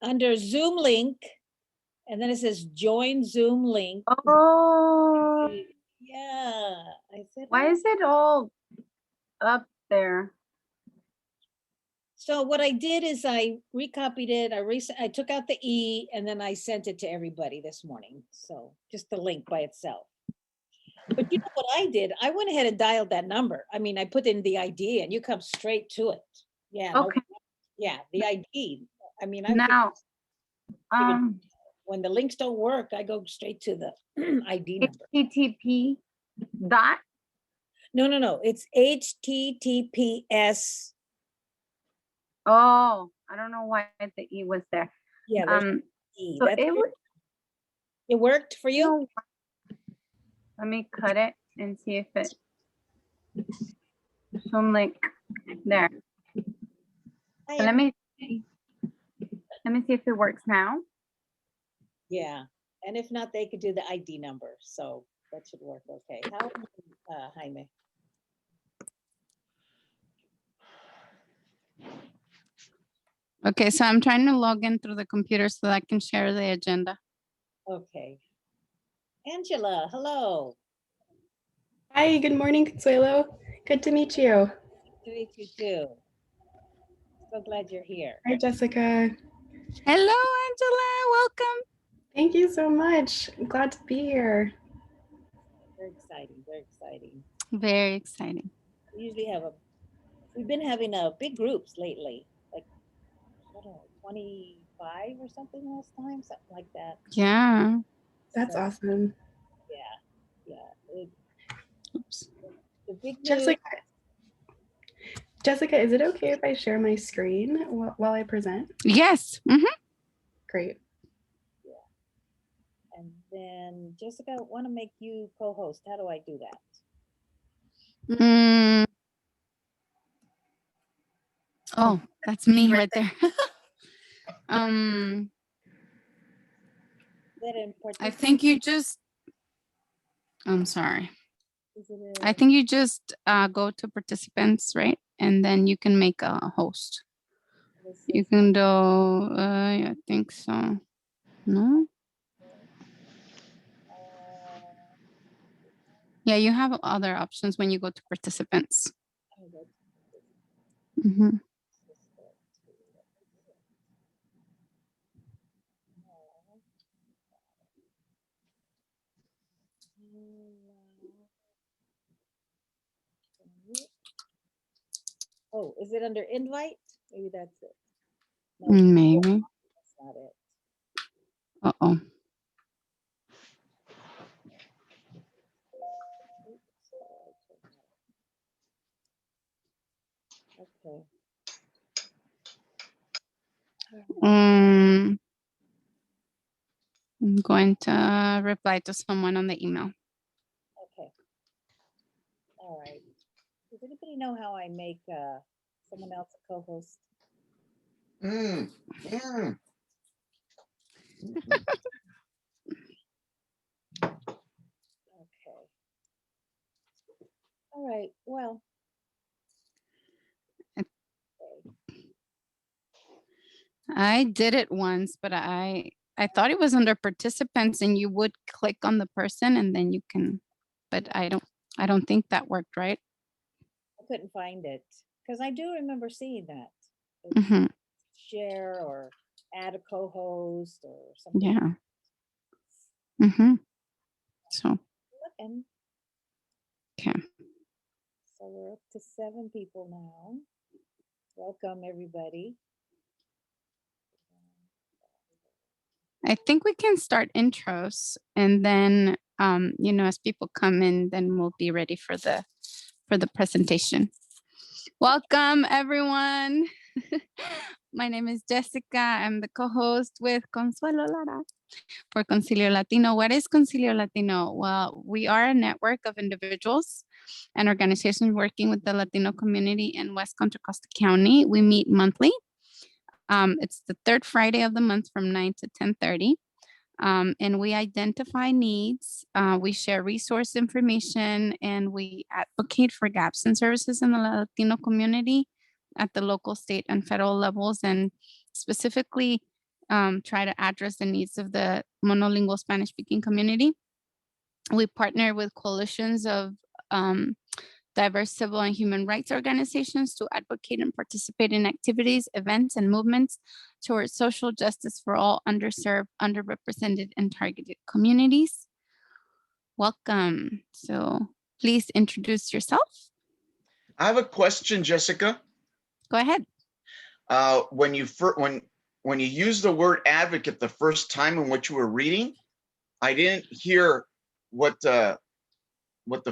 under Zoom link, and then it says join Zoom link. Oh, Yeah, I said, why is it all up there? So what I did is I recopied it. I took out the E and then I sent it to everybody this morning. So just the link by itself. But you know what I did? I went ahead and dialed that number. I mean, I put in the ID and you come straight to it. Yeah. Okay. Yeah, the ID. I mean, Now, when the links don't work, I go straight to the ID number. HTTP dot? No. It's HTTPS. Oh, I don't know why the E was there. Yeah, E. So it worked for you? Let me cut it and see if it Zoom link there. So let me see if it works now. Yeah, and if not, they could do the ID number. So that should work okay. How, Jaime? Okay, so I'm trying to log in through the computer so that I can share the agenda. Okay. Angela, hello. Hi, good morning, Consuelo. Good to meet you. Good to meet you too. So glad you're here. Hi, Jessica. Hello, Angela. Welcome. Thank you so much. I'm glad to be here. Very exciting. Very exciting. Very exciting. We usually we've been having big groups lately, like, I don't know, 25 or something last time, something like that. Yeah. That's awesome. Yeah. Oops. The big news. Jessica, is it okay if I share my screen while I present? Yes. Great. Yeah. And then Jessica, I want to make you co-host. How do I do that? Oh, that's me right there. I think you just, I'm sorry. I think you just go to participants, right? And then you can make a host. You can do, I think so. No? Yeah, you have other options when you go to participants. Oh, is it under invite? Maybe that's it. No, maybe. That's not it. Uh-oh. Okay. I'm going to reply to someone on the email. Okay. All right. Does anybody know how I make someone else a co-host? Yeah. Okay. All right. Well. I did it once, but I thought it was under participants and you would click on the person and then you can, but I don't think that worked, right? I couldn't find it because I do remember seeing that. Share or add a co-host or something. Yeah. So. Okay. So we're up to 7 people now. Welcome, everybody. I think we can start intros and then, as people come in, then we'll be ready for the presentation. Welcome, everyone. My name is Jessica. I'm the co-host with Consuelo Lara for Concilio Latino. What is Concilio Latino? Well, we are a network of individuals and organizations working with the Latino community in West Contra Costa County. We meet monthly. It's the third Friday of the month from 9 to 10:30. And we identify needs, we share resource information, and we advocate for gaps in services in the Latino community at the local, state, and federal levels. And specifically, try to address the needs of the monolingual Spanish speaking community. We partner with coalitions of diverse civil and human rights organizations to advocate and participate in activities, events, and movements towards social justice for all underserved, underrepresented, and targeted communities. Welcome. So please introduce yourself. I have a question, Jessica. Go ahead. When you used the word advocate the first time in what you were reading, I didn't hear what the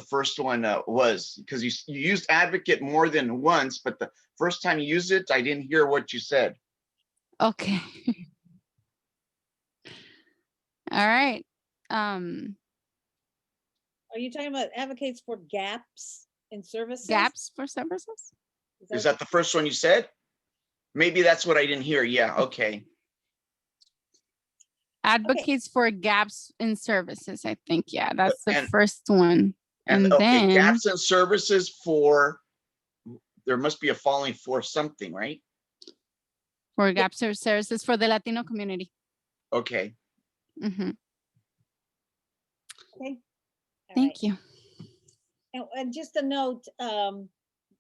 first one was, because you used advocate more than once, but the first time you used it, I didn't hear what you said. Okay. All right. Are you talking about advocates for gaps in services? Gaps for services? Is that the first one you said? Maybe that's what I didn't hear. Yeah, okay. Advocates for gaps in services, I think. Yeah, that's the And- first one. And okay, then gaps in services for, there must be a following for something, right? for gaps in services for the Latino community. Okay. Mhm. Okay. All Thank right. you. And just a note,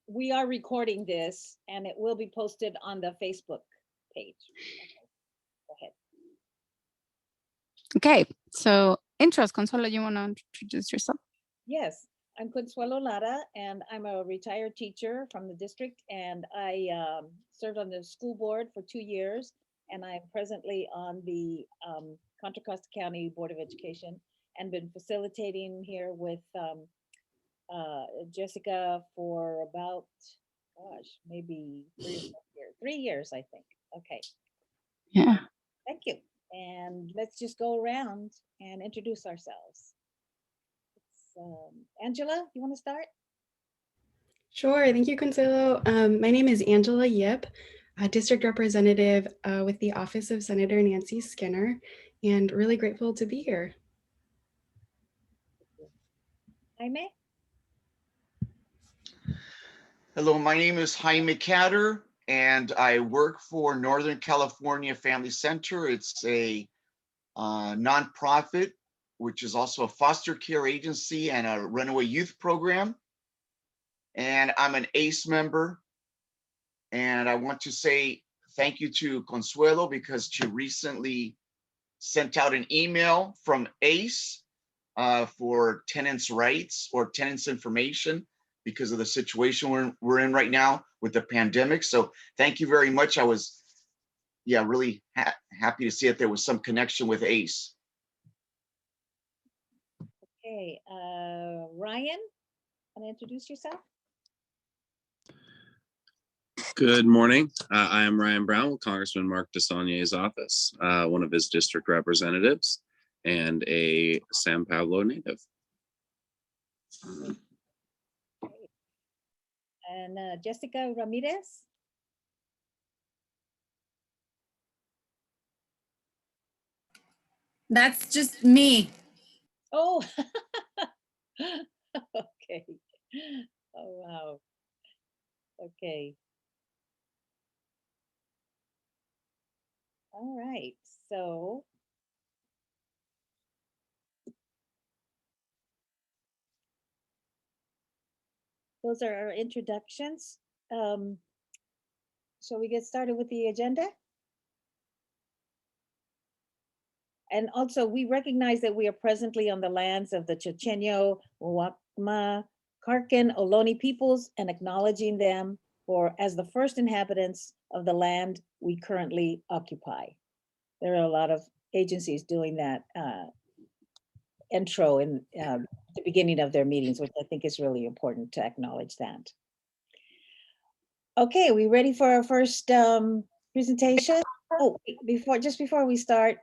we are recording this and it will be posted on the Facebook page. Okay. Go ahead. Okay, so intros. Consuelo, you want to introduce yourself? Yes, I'm Consuelo Lara, and I'm a retired teacher from the district, and I served on the school board for 2 years, and I'm presently on the Contra Costa County Board of Education, and been facilitating here with Jessica for about, gosh, maybe 3 years, I think. Okay, Yeah. thank you. And let's just go around and introduce ourselves. Angela, you want to start? Sure. Thank you, Concilio. My name is Angela Yip, a district representative with the Office of Senator Nancy Skinner, and really grateful to be here. Jaime? Hello, my name is Jaime Catter, and I work for Northern California Family Center. It's a nonprofit, which is also a foster care agency and a runaway youth program. And I'm an ACE member. And I want to say thank you to Consuelo because she recently sent out an email from ACE for tenants' rights or tenants' information because of the situation we're in right now with the pandemic. So thank you very much. I was, really happy to see that there was some connection with ACE. Okay, Ryan, want to introduce yourself? Good morning. I am Ryan Brown with Congressman Mark DeSaulnier's office, one of his district representatives and a San Pablo native. And Jessica Ramirez? That's just me. Oh, okay. Oh, wow. Okay. All right, so. Those are our introductions. Shall we get started with the agenda? And also, we recognize that we are presently on the lands of the Chochenyo, Wakma, Karkin, Ohlone peoples, and acknowledging them as the first inhabitants of the land we currently occupy. There are a lot of agencies doing that intro in the beginning of their meetings, which I think is really important to acknowledge that. Okay, we ready for our first presentation? Oh, just before we start,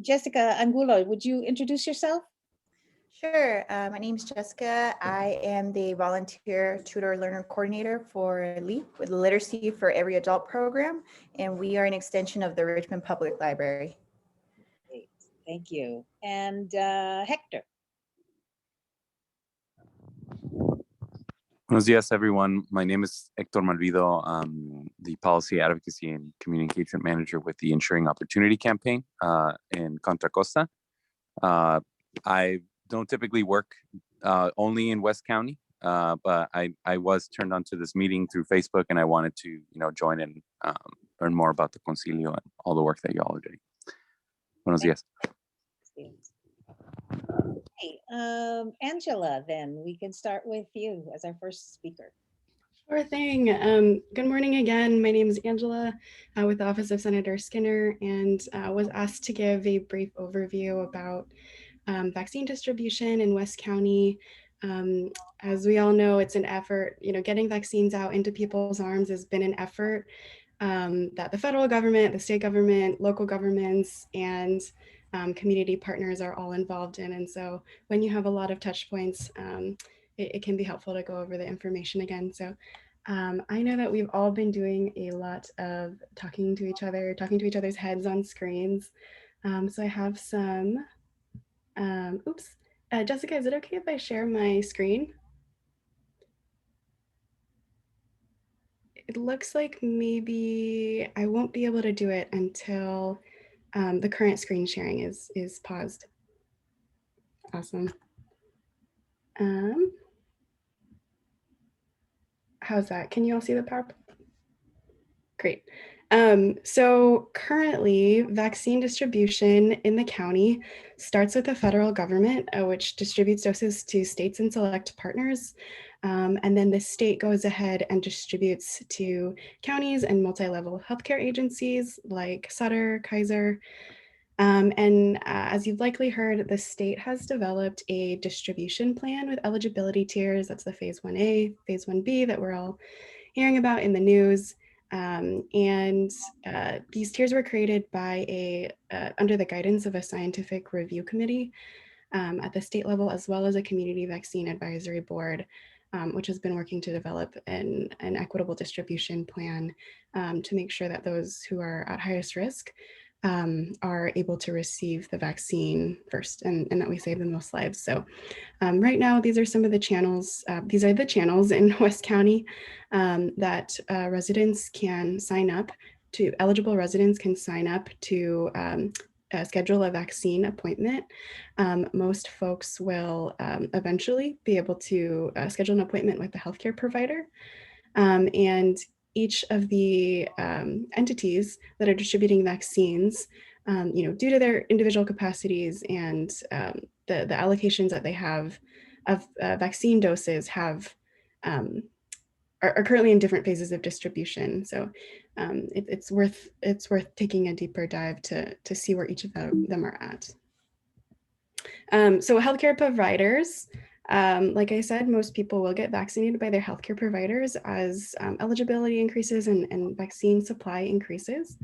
Jessica Angulo, would you introduce yourself? Sure. My name is Jessica. I am the volunteer tutor learner coordinator for LEAP with the Literacy for Every Adult program, and we are an extension of the Richmond Public Library. Great, thank you. And Hector. Buenos dias, everyone. My name is Hector Marvido. I'm the Policy Advocacy and Communication Manager with the Ensuring Opportunity Campaign in Contra Costa. I don't typically work only in West County, but I was turned on to this meeting through Facebook, and I wanted to, join and learn more about the Concilio and all the work that you all are doing. Buenos dias. Hey, Angela, then we can start with you as our first speaker. Sure thing. Good morning again. My name is Angela with the Office of Senator Skinner, and was asked to give a brief overview about vaccine distribution in West County. As we all know, it's an effort, getting vaccines out into people's arms has been an effort that the federal government, the state government, local governments, and community partners are all involved in. And so when you have a lot of touch points, it can be helpful to go over the information again. So I know that we've all been doing a lot of talking to each other's heads on screens. So I have some, Jessica, is it okay if I share my screen? It looks like maybe I won't be able to do it until the current screen sharing is paused. Awesome. How's that? Can you all see the PowerPoint? Great. So currently, vaccine distribution in the county starts with the federal government, which distributes doses to states and select partners. And then the state goes ahead and distributes to counties and multi-level healthcare agencies like Sutter, Kaiser. As you've likely heard, the state has developed a distribution plan with eligibility tiers. That's the phase 1A, phase 1B that we're all hearing about in the news. These tiers were created by under the guidance of a scientific review committee at the state level, as well as a community vaccine advisory board, which has been working to develop an equitable distribution plan to make sure that those who are at highest risk are able to receive the vaccine first, and that we save the most lives. So right now, these are some of the channels. These are the channels in West County that residents can sign up to, eligible residents can sign up to schedule a vaccine appointment. Most folks will eventually be able to schedule an appointment with the healthcare provider. And each of the entities that are distributing vaccines, due to their individual capacities and the allocations that they have of vaccine doses are currently in different phases of distribution. So it's worth taking a deeper dive to see where each of them are at. So healthcare providers, like I said, most people will get vaccinated by their healthcare providers as eligibility increases and vaccine supply increases.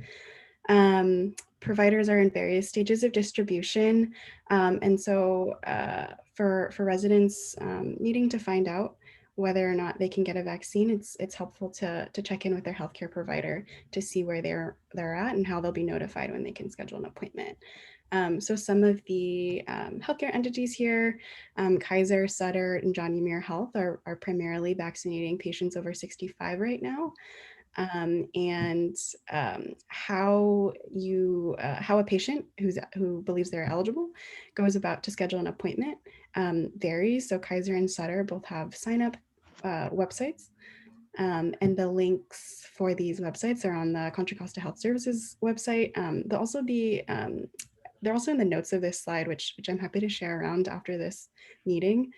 Providers are in various stages of distribution. And so for residents needing to find out whether or not they can get a vaccine, it's helpful to check in with their healthcare provider to see where they're at and how they'll be notified when they can schedule an appointment. So some of the healthcare entities here, Kaiser, Sutter, and John Muir Health are primarily vaccinating patients over 65 right now. How a patient who believes they're eligible goes about to schedule an appointment varies. So Kaiser and Sutter both have sign-up websites. And the links for these websites are on the Contra Costa Health Services website. They'll also be they're also in the notes of this slide, which I'm happy to share around after this meeting,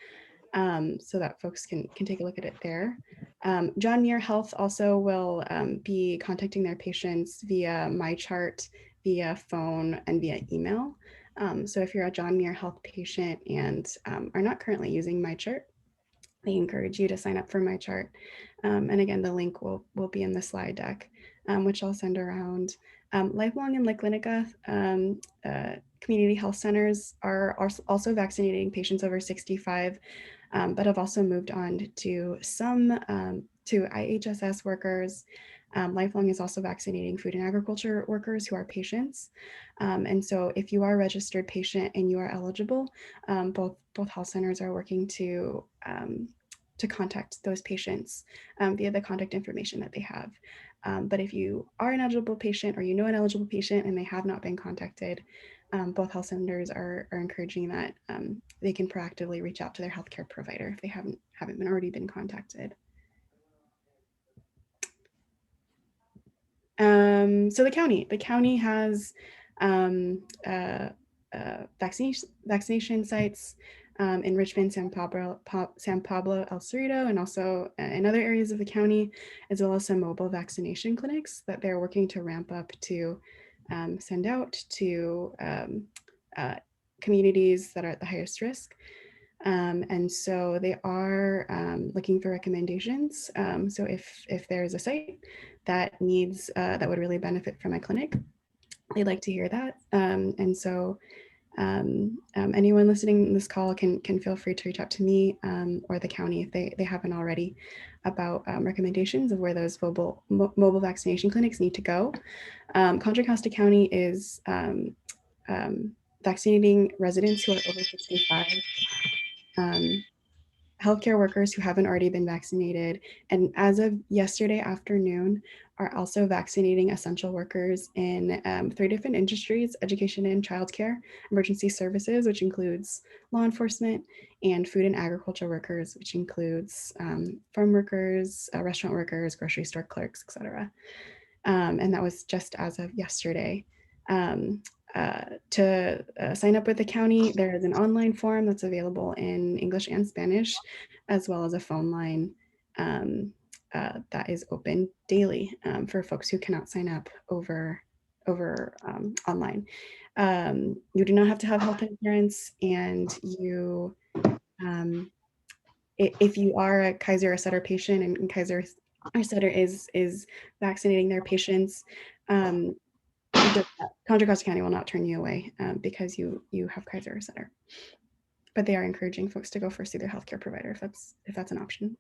so that folks can take a look at it there. John Muir Health also will be contacting their patients via MyChart, via phone, and via email. So if you're a John Muir Health patient and are not currently using MyChart, I encourage you to sign up for MyChart. And again, the link will be in the slide deck, which I'll send around. Lifelong and La Clinica community health centers are also vaccinating patients over 65, but have also moved on to some to IHSS workers. Lifelong is also vaccinating food and agriculture workers who are patients. And so if you are a registered patient and you are eligible, both health centers are working to to contact those patients via the contact information that they have. But if you are an eligible patient or you know an eligible patient and they have not been contacted, both health centers are encouraging that they can proactively reach out to their healthcare provider if they haven't been already been contacted. So the county has vaccination sites in Richmond, San Pablo, El Cerrito, and also in other areas of the county, as well as some mobile vaccination clinics that they're working to ramp up to send out to communities that are at the highest risk. And so they are looking for recommendations. So if there's a site that needs, that would really benefit from a clinic, they'd like to hear that. And so anyone listening to this call can feel free to reach out to me or the county if they haven't already about recommendations of where those mobile vaccination clinics need to go. Contra Costa County is vaccinating residents who are over 65. Healthcare workers who haven't already been vaccinated, and as of yesterday afternoon, are also vaccinating essential workers in 3 different industries: education and childcare, emergency services, which includes law enforcement, and food and agriculture workers, which includes farm workers, restaurant workers, grocery store clerks, etc. And that was just as of yesterday. To sign up with the county, there is an online form that's available in English and Spanish, as well as a phone line that is open daily for folks who cannot sign up over online. You do not have to have health insurance, and you, if you are a Kaiser or Sutter patient and Kaiser or Sutter is vaccinating their patients, Contra Costa County will not turn you away because you have Kaiser or Sutter. But they are encouraging folks to go first see their healthcare provider if that's an option.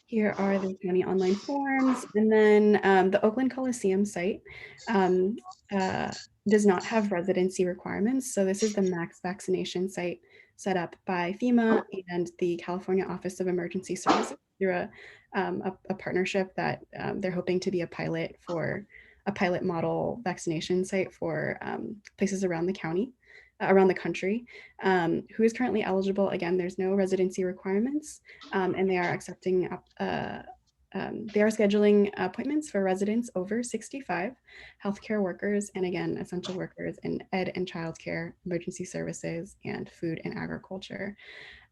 Here are the county online forms, and then the Oakland Coliseum site does not have residency requirements. So this is the max vaccination site set up by FEMA and the California Office of Emergency Services through a partnership that they're hoping to be a pilot model vaccination site for places around the county, around the country. Who is currently eligible? Again, there's no residency requirements, and they are accepting they are scheduling appointments for residents over 65, healthcare workers, and again, essential workers in ed and childcare, emergency services, and food and agriculture.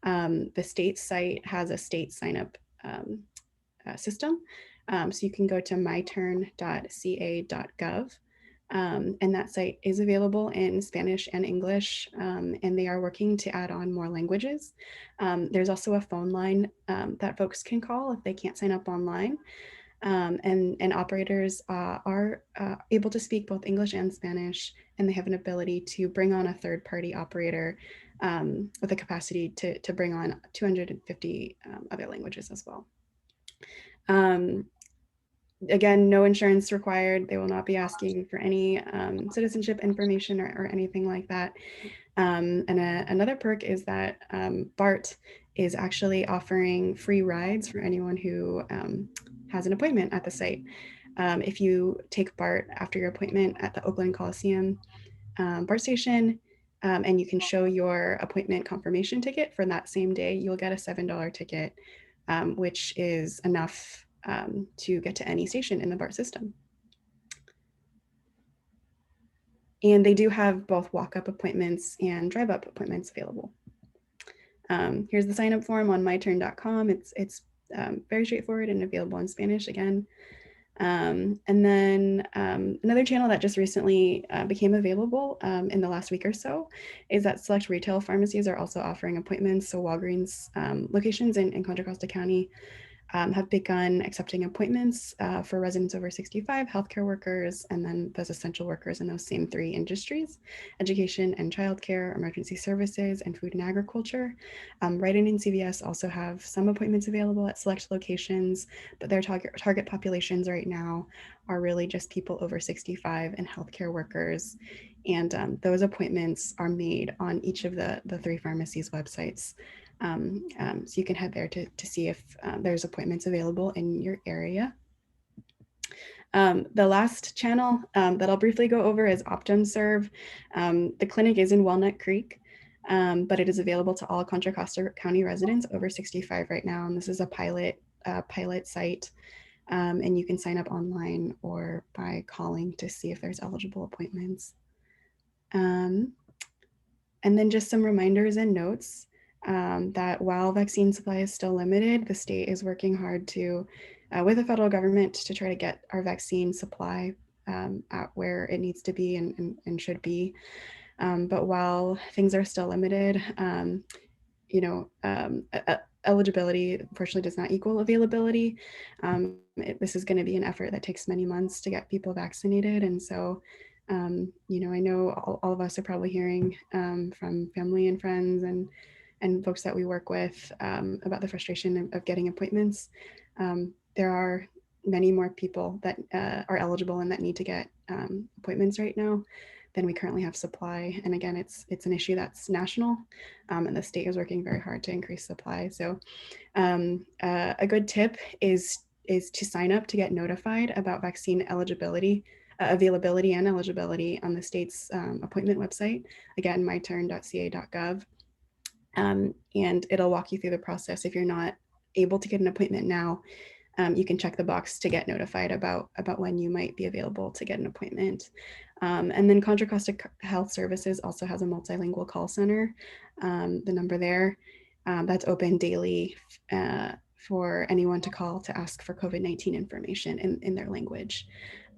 The state site has a state sign-up system. So you can go to myturn.ca.gov. And that site is available in Spanish and English, and they are working to add on more languages. There's also a phone line that folks can call if they can't sign up online. And operators are able to speak both English and Spanish, and they have an ability to bring on a third-party operator with a capacity to bring on 250 other languages as well. Again, no insurance required. They will not be asking for any citizenship information or anything like that. And another perk is that BART is actually offering free rides for anyone who has an appointment at the site. If you take BART after your appointment at the Oakland Coliseum BART station, and you can show your appointment confirmation ticket for that same day, you'll get a $7 ticket, which is enough to get to any station in the BART system. And they do have both walk-up appointments and drive-up appointments available. Here's the sign-up form on myturn.com. It's very straightforward and available in Spanish again. And then another channel that just recently became available in the last week or so is that select retail pharmacies are also offering appointments. So Walgreens locations in Contra Costa County have begun accepting appointments for residents over 65, healthcare workers, and then those essential workers in those same 3 industries: education and childcare, emergency services, and food and agriculture. Rite Aid and CVS also have some appointments available at select locations, but their target populations right now are really just people over 65 and healthcare workers. And those appointments are made on each of the 3 pharmacies' websites. So you can head there to see if there's appointments available in your area. The last channel that I'll briefly go over is OptumServe. The clinic is in Walnut Creek, but it is available to all Contra Costa County residents over 65 right now. And this is a pilot site. And you can sign up online or by calling to see if there's eligible appointments. And then just some reminders and notes that while vaccine supply is still limited, the state is working hard to, with the federal government, to try to get our vaccine supply at where it needs to be and should be. But while things are still limited, eligibility unfortunately does not equal availability. This is going to be an effort that takes many months to get people vaccinated. And so, I know all of us are probably hearing from family and friends and folks that we work with about the frustration of getting appointments. There are many more people that are eligible and that need to get appointments right now than we currently have supply. And again, it's an issue that's national, and the state is working very hard to increase supply. So a good tip is to sign up to get notified about vaccine eligibility, availability and eligibility on the state's appointment website, again, myturn.ca.gov. And it'll walk you through the process. If you're not able to get an appointment now, you can check the box to get notified about when you might be available to get an appointment. And then Contra Costa Health Services also has a multilingual call center. The number there, that's open daily for anyone to call to ask for COVID-19 information in their language.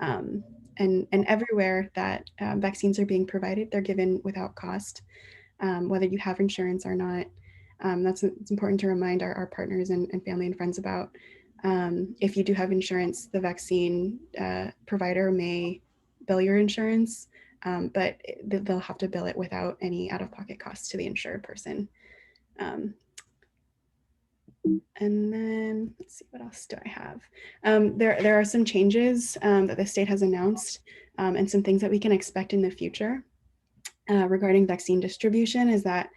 And everywhere that vaccines are being provided, they're given without cost, whether you have insurance or not. It's important to remind our partners and family and friends about. If you do have insurance, the vaccine provider may bill your insurance, but they'll have to bill it without any out-of-pocket costs to the insured person. And then let's see, what else do I have? There are some changes that the state has announced and some things that we can expect in the future regarding vaccine distribution is that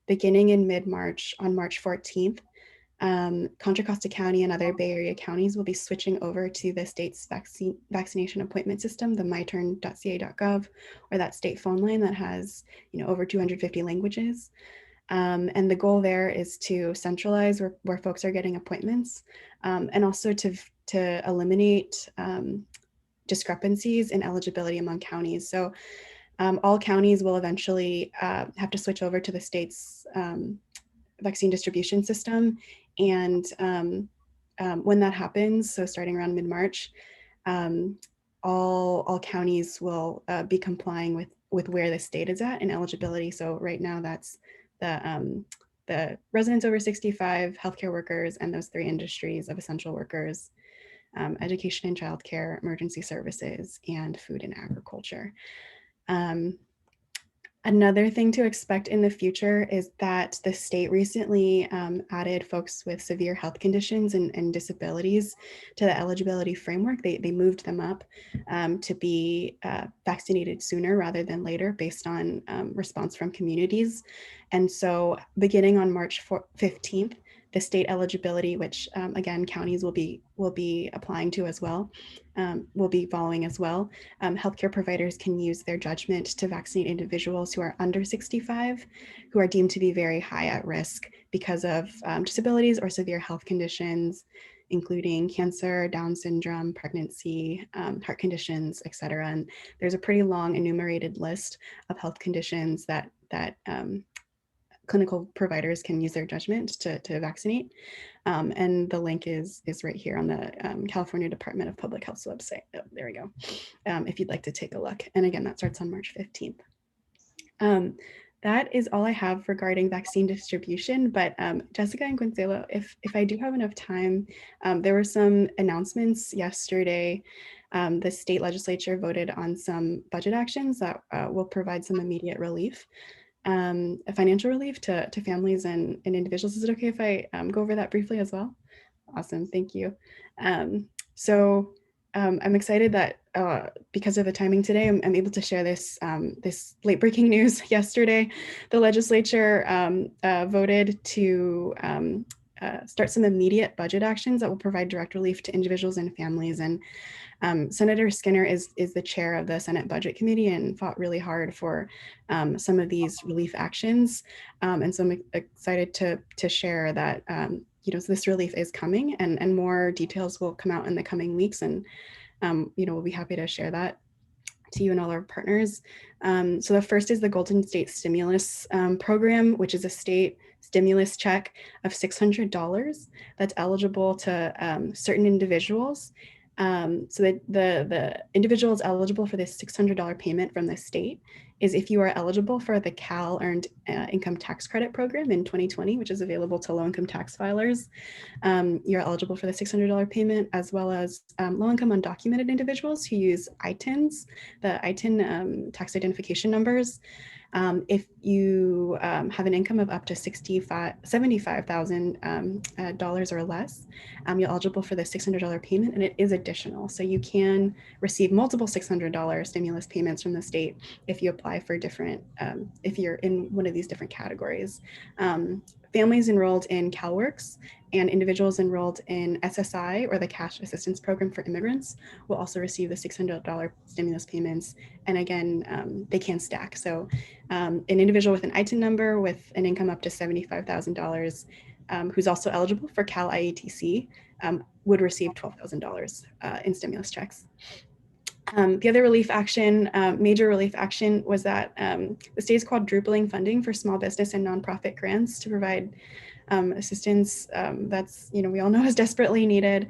beginning in mid-March, on March 14th, Contra Costa County and other Bay Area counties will be switching over to the state's vaccination appointment system, the myturn.ca.gov, or that state phone line that has over 250 languages. And the goal there is to centralize where folks are getting appointments, and also to eliminate discrepancies in eligibility among counties. So all counties will eventually have to switch over to the state's vaccine distribution system. And when that happens, so starting around mid-March, all counties will be complying with where the state is at in eligibility. So right now that's the residents over 65, healthcare workers, and those 3 industries of essential workers, education and childcare, emergency services, and food and agriculture. Another thing to expect in the future is that the state recently added folks with severe health conditions and disabilities to the eligibility framework. They moved them up to be vaccinated sooner rather than later based on response from communities. And so beginning on March 15th, the state eligibility, which again, counties will be applying to as well, will be following as well. Healthcare providers can use their judgment to vaccinate individuals who are under 65, who are deemed to be very high at risk because of disabilities or severe health conditions, including cancer, Down syndrome, pregnancy, heart conditions, et cetera. And there's a pretty long enumerated list of health conditions that clinical providers can use their judgment to vaccinate. And the link is right here on the California Department of Public Health's website. Oh, there we go. If you'd like to take a look. And again, that starts on March 15th. That is all I have regarding vaccine distribution, but Jessica and Consuelo, if I do have enough time, there were some announcements yesterday. The state legislature voted on some budget actions that will provide some immediate relief. A financial relief to families and individuals. Is it okay if I go over that briefly as well? Awesome, thank you. So I'm excited that because of the timing today, I'm able to share this this late breaking news. Yesterday, the legislature voted to start some immediate budget actions that will provide direct relief to individuals and families. And Senator Skinner is the chair of the Senate Budget Committee and fought really hard for some of these relief actions. And so I'm excited to share that so this relief is coming, and more details will come out in the coming weeks. And we'll be happy to share that to you and all our partners. So the first is the Golden State Stimulus Program, which is a state stimulus check of $600 that's eligible to certain individuals. So that the individuals eligible for this $600 payment from the state is if you are eligible for the Cal Earned Income Tax Credit Program in 2020, which is available to low-income tax filers. You're eligible for the $600 payment, as well as low-income undocumented individuals who use ITINs, the ITIN tax identification numbers. If you have an income of up to $75,000 or less, you're eligible for the $600 payment, and it is additional. So you can receive multiple $600 stimulus payments from the state if you apply for different, if you're in one of these different categories. Families enrolled in CalWORKs and individuals enrolled in SSI, or the Cash Assistance Program for Immigrants, will also receive the $600 stimulus payments. And again, they can stack. So an individual with an ITIN number with an income up to $75,000 who's also eligible for Cal IETC would receive $12,000 in stimulus checks. The other relief action, major relief action, was that the state is quadrupling funding for small business and nonprofit grants to provide assistance that's, we all know is desperately needed.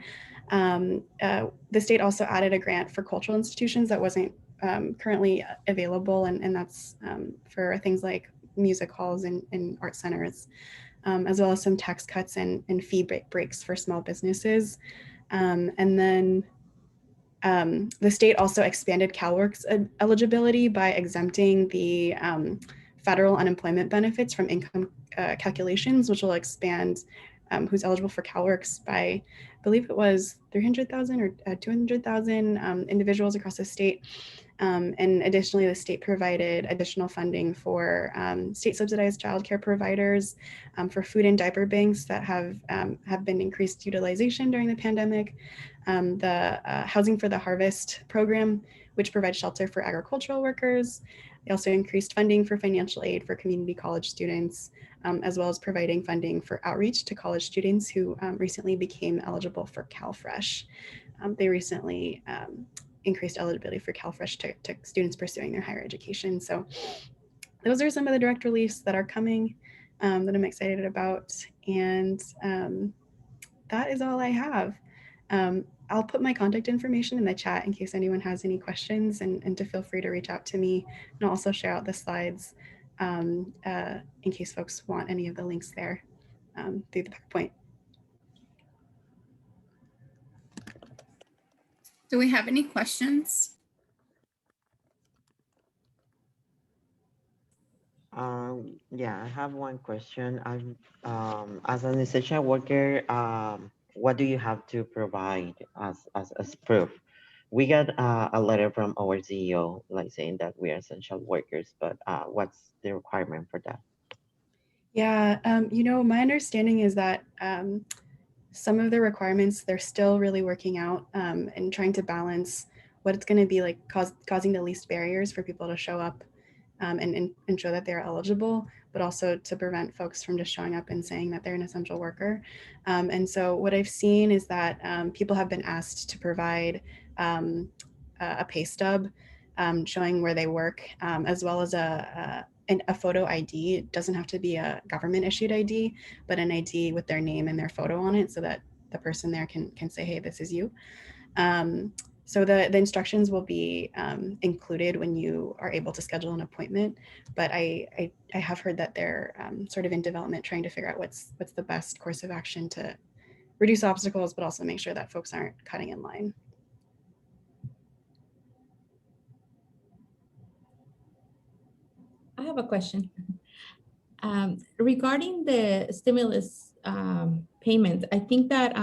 The state also added a grant for cultural institutions that wasn't currently available, and that's for things like music halls and art centers, as well as some tax cuts and fee breaks for small businesses. And then the state also expanded CalWORKs eligibility by exempting the federal unemployment benefits from income calculations, which will expand who's eligible for CalWORKs by, I believe it was 300,000 or 200,000 individuals across the state. And additionally, the state provided additional funding for state subsidized childcare providers, for food and diaper banks that have been increased utilization during the pandemic, the Housing for the Harvest program, which provides shelter for agricultural workers. They also increased funding for financial aid for community college students, as well as providing funding for outreach to college students who recently became eligible for CalFresh. They recently increased eligibility for CalFresh to students pursuing their higher education. So those are some of the direct reliefs that are coming that I'm excited about. And that is all I have. I'll put my contact information in the chat in case anyone has any questions, and to feel free to reach out to me. And I'll also share out the slides in case folks want any of the links there through the PowerPoint. Do we have any questions? Yeah, I have one question. As an essential worker, what do you have to provide as proof? We got a letter from our CEO, like saying that we are essential workers, but what's the requirement for that? Yeah, my understanding is that some of the requirements, they're still really working out and trying to balance what it's going to be like, causing the least barriers for people to show up and show that they're eligible, but also to prevent folks from just showing up and saying that they're an essential worker. And so what I've seen is that people have been asked to provide a pay stub showing where they work, as well as a photo ID. It doesn't have to be a government issued ID, but an ID with their name and their photo on it so that the person there can say, hey, this is you. So the instructions will be included when you are able to schedule an appointment, but I have heard that they're sort of in development trying to figure out what's the best course of action to reduce obstacles, but also make sure that folks aren't cutting in line. I have a question. Regarding the stimulus payments, I think that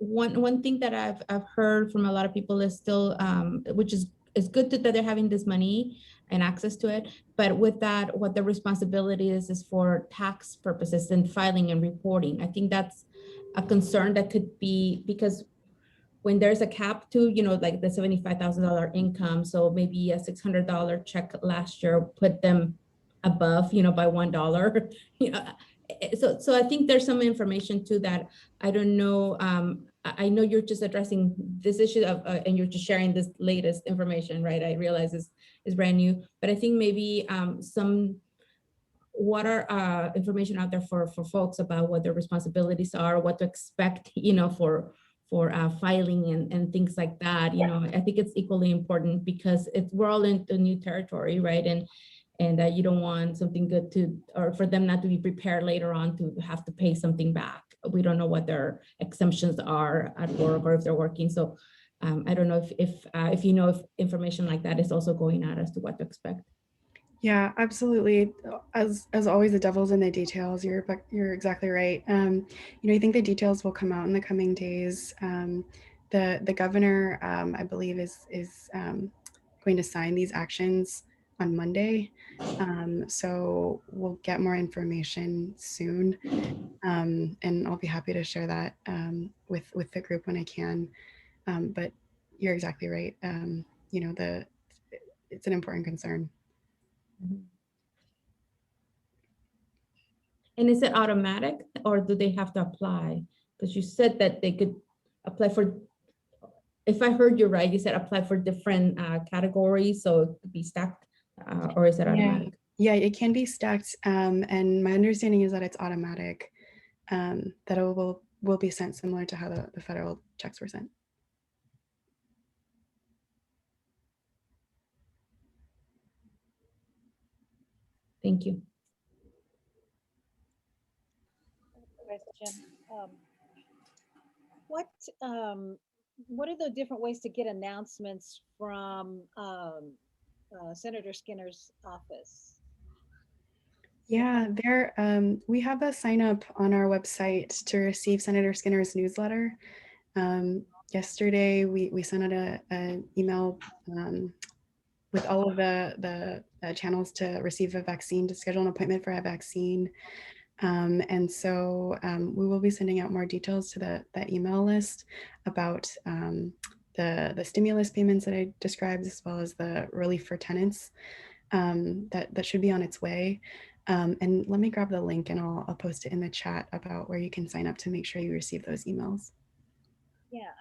one thing that I've heard from a lot of people is still, which is good that they're having this money and access to it, but with that, what the responsibility is for tax purposes and filing and reporting. I think that's a concern that could be, because when there's a cap to, like the $75,000 income, so maybe a $600 check last year put them above, by $1, so I think there's some information to that. I don't know. I know you're just addressing this issue of, and you're just sharing this latest information, right? I realize this is brand new, but I think maybe some water information out there for folks about what their responsibilities are, what to expect, for filing and things like that. I think it's equally important because we're all into new territory, right? And you don't want something good or for them not to be prepared later on to have to pay something back. We don't know what their exemptions are at work or if they're working. So I don't know if if information like that is also going out as to what to expect. Yeah, absolutely. As always, the devil's in the details. You're exactly right. I think the details will come out in the coming days. The governor, I believe, is going to sign these actions on Monday. So we'll get more information soon, and I'll be happy to share that with the group when I can. But you're exactly right. It's an important concern. And is it automatic or do they have to apply? Because you said that they could apply for, if I heard you right, you said apply for different categories, so it could be stacked, or is it automatic? Yeah, it can be stacked. And my understanding is that it's automatic, that it will be sent similar to how the federal checks were sent. Thank you. Question. What are the different ways to get announcements from Senator Skinner's office? Yeah, we have a sign up on our website to receive Senator Skinner's newsletter. Yesterday, we sent out an email with all of the channels to receive a vaccine, to schedule an appointment for a vaccine. And so we will be sending out more details to that email list about the stimulus payments that I described, as well as the relief for tenants that should be on its way. And let me grab the link and I'll post it in the chat about where you can sign up to make sure you receive those emails. Yeah,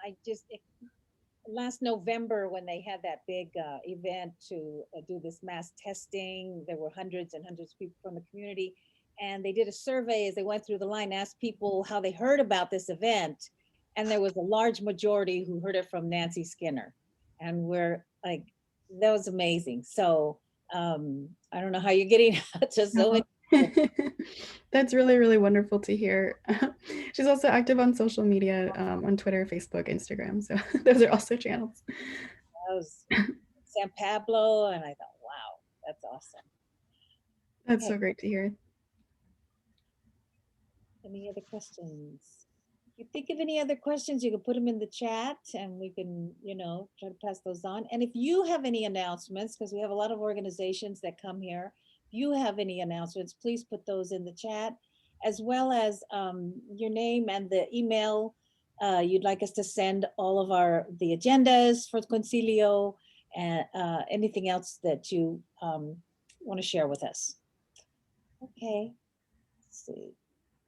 last November when they had that big event to do this mass testing, there were hundreds and hundreds of people from the community. And they did a survey as they went through the line, asked people how they heard about this event. And there was a large majority who heard it from Nancy Skinner. And we're like, that was amazing. So I don't know how you're getting to so many people. That's really, really wonderful to hear. She's also active on social media, on Twitter, Facebook, Instagram. So those are also channels. That was San Pablo. And I thought, wow, that's awesome. That's so great to hear. Any other questions? If you think of any other questions, you can put them in the chat and we can, try to pass those on. And if you have any announcements, because we have a lot of organizations that come here, if you have any announcements, please put those in the chat, as well as your name and the email you'd like us to send all of the agendas for the Concilio and anything else that you want to share with us. Okay, let's see.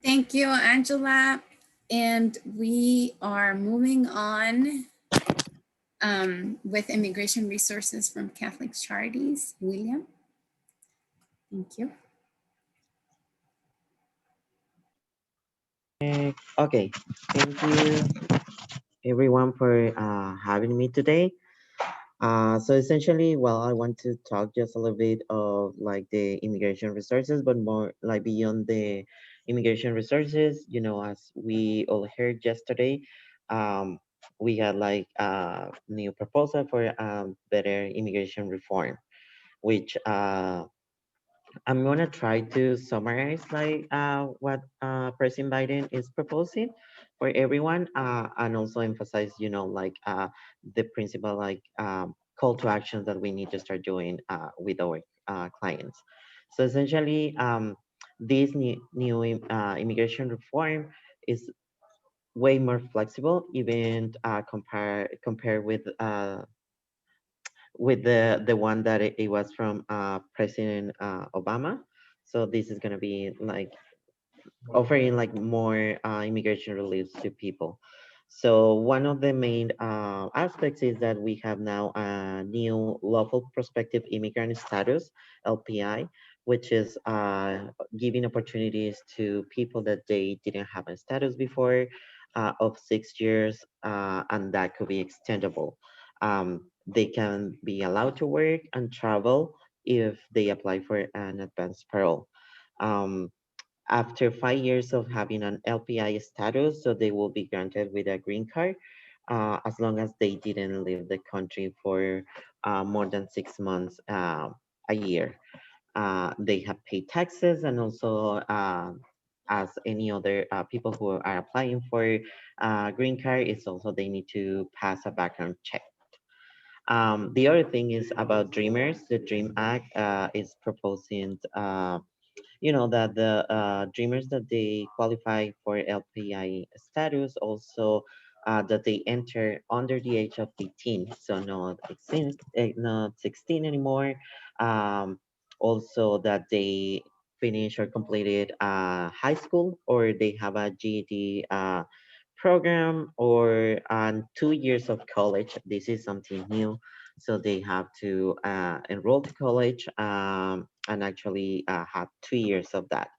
Thank you, Angela. And we are moving on with immigration resources from Catholic Charities. William. Thank you. Okay, thank you everyone for having me today. So essentially, well, I want to talk just a little bit of like the immigration resources, but more like beyond the immigration resources, as we all heard yesterday, we had like a new proposal for better immigration reform, which I'm gonna try to summarize like what President Biden is proposing. for everyone, and also emphasize, like the principal call to actions that we need to start doing with our clients. So essentially, this new immigration reform is way more flexible, even compare with the one that it was from President Obama. So this is going to be like offering like more immigration reliefs to people. So one of the main aspects is that we have now a new lawful prospective immigrant status, LPI, which is giving opportunities to people that they didn't have a status before of 6 years, and that could be extendable. They can be allowed to work and travel if they apply for an advanced parole. Um, After 5 years of having an LPI status, so they will be granted with a green card as long as they didn't leave the country for more than 6 months a year. They have paid taxes, and also as any other people who are applying for green card, it's also they need to pass a background check. The other thing is about Dreamers. The Dream Act is proposing that the dreamers that they qualify for LPI status also that they enter under the age of 18, so not 16 anymore. Um, Also that they finish or completed high school, or they have a GED program, or 2 years of college. This is something new, so they have to enroll to college and actually have 2 years of that,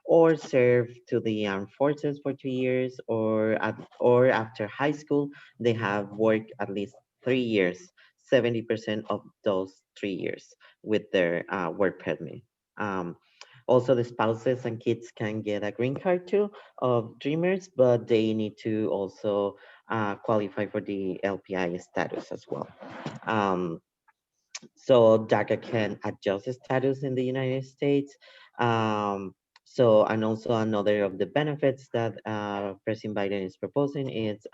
or serve to the armed forces for 2 years, or after high school they have worked at least 3 years, 70% of those 3 years with their work permit. Um, Also, the spouses and kids can get a green card too of Dreamers, but they need to also qualify for the LPI status as well. Um, so DACA can adjust the status in the United States. And also another of the benefits that President Biden is proposing is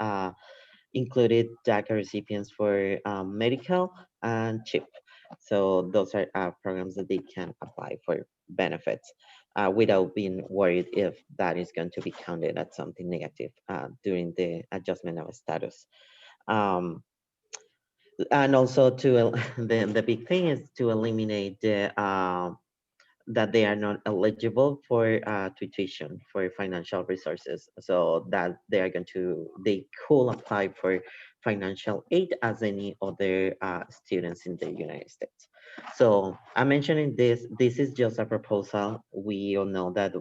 included DACA recipients for medical and CHIP. So those are programs that they can apply for benefits without being worried if that is going to be counted as something negative during the adjustment of status. Um, and also the big thing is to eliminate that they are not eligible for tuition for financial resources, so that they could apply for financial aid as any other students in the United States. So I'm mentioning this is just a proposal. We all know that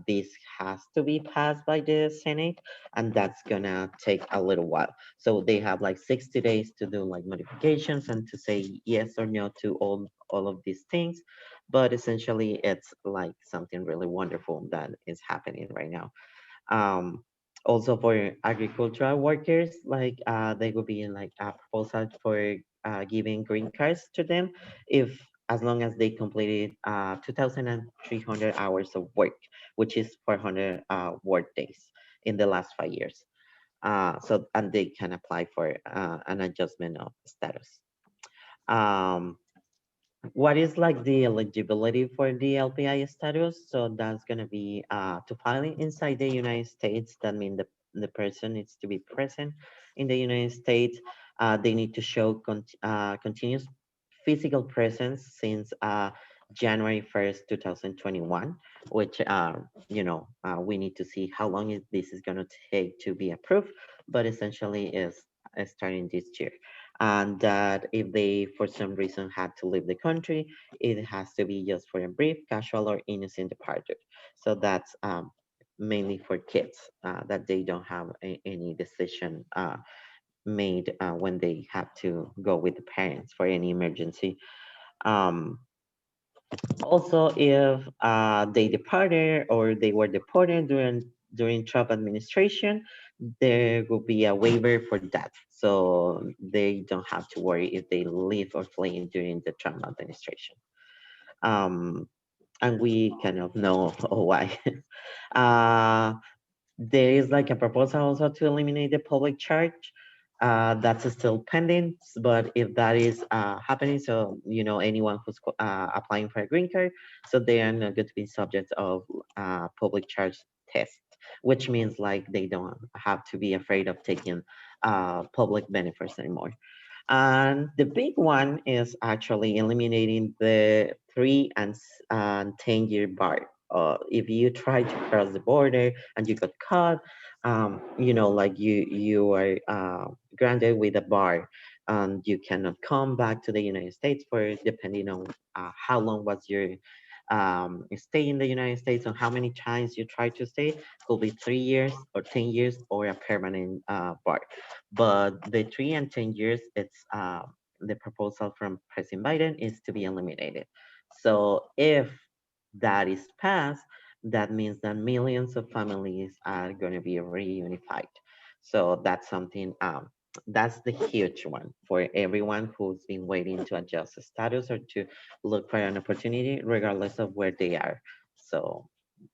this has to be passed by the Senate, and that's gonna take a little while. So they have like 60 days to do like modifications and to say yes or no to all of these things. But essentially it's like something really wonderful that is happening right now. um, Also for agricultural workers, like they will be in like a proposal for giving green cards to them if as long as they completed 2,300 hours of work, which is 400 work days in the last 5 years. And they can apply for an adjustment of status. Um, what is like the eligibility for the LPI status? So that's gonna be to filing inside the United States. That means the person needs to be present in the United States. They need to show continuous physical presence since January 1st, 2021, which we need to see how long this is gonna take to be approved, but essentially is starting this year. And that if they for some reason had to leave the country, it has to be just for a brief, casual, or innocent departure. So that's mainly for kids that they don't have any decision made when they have to go with the parents for any emergency. Um, Also, if they departed or they were deported during Trump administration, there will be a waiver for that. So they don't have to worry if they leave or flee during the Trump administration. Um, and we kind of know why. uh, there is like a proposal also to eliminate the public charge. That's still pending, but if that is happening, so anyone who's applying for a green card, so they are not going to be subject of public charge test, which means like they don't have to be afraid of taking public benefits anymore. And the big one is actually eliminating the 3 and 10 year bar. If you try to cross the border and you got caught, like you are granted with a bar, and you cannot come back to the United States for depending on how long was your stay in the United States and how many times you try to stay. Could be 3 years or 10 years or a permanent bar. But the 3 and 10 years, it's the proposal from President Biden is to be eliminated. So if that is passed, that means that millions of families are going to be reunified. So that's something, that's the huge one for everyone who's been waiting to adjust the status or to look for an opportunity, regardless of where they are. So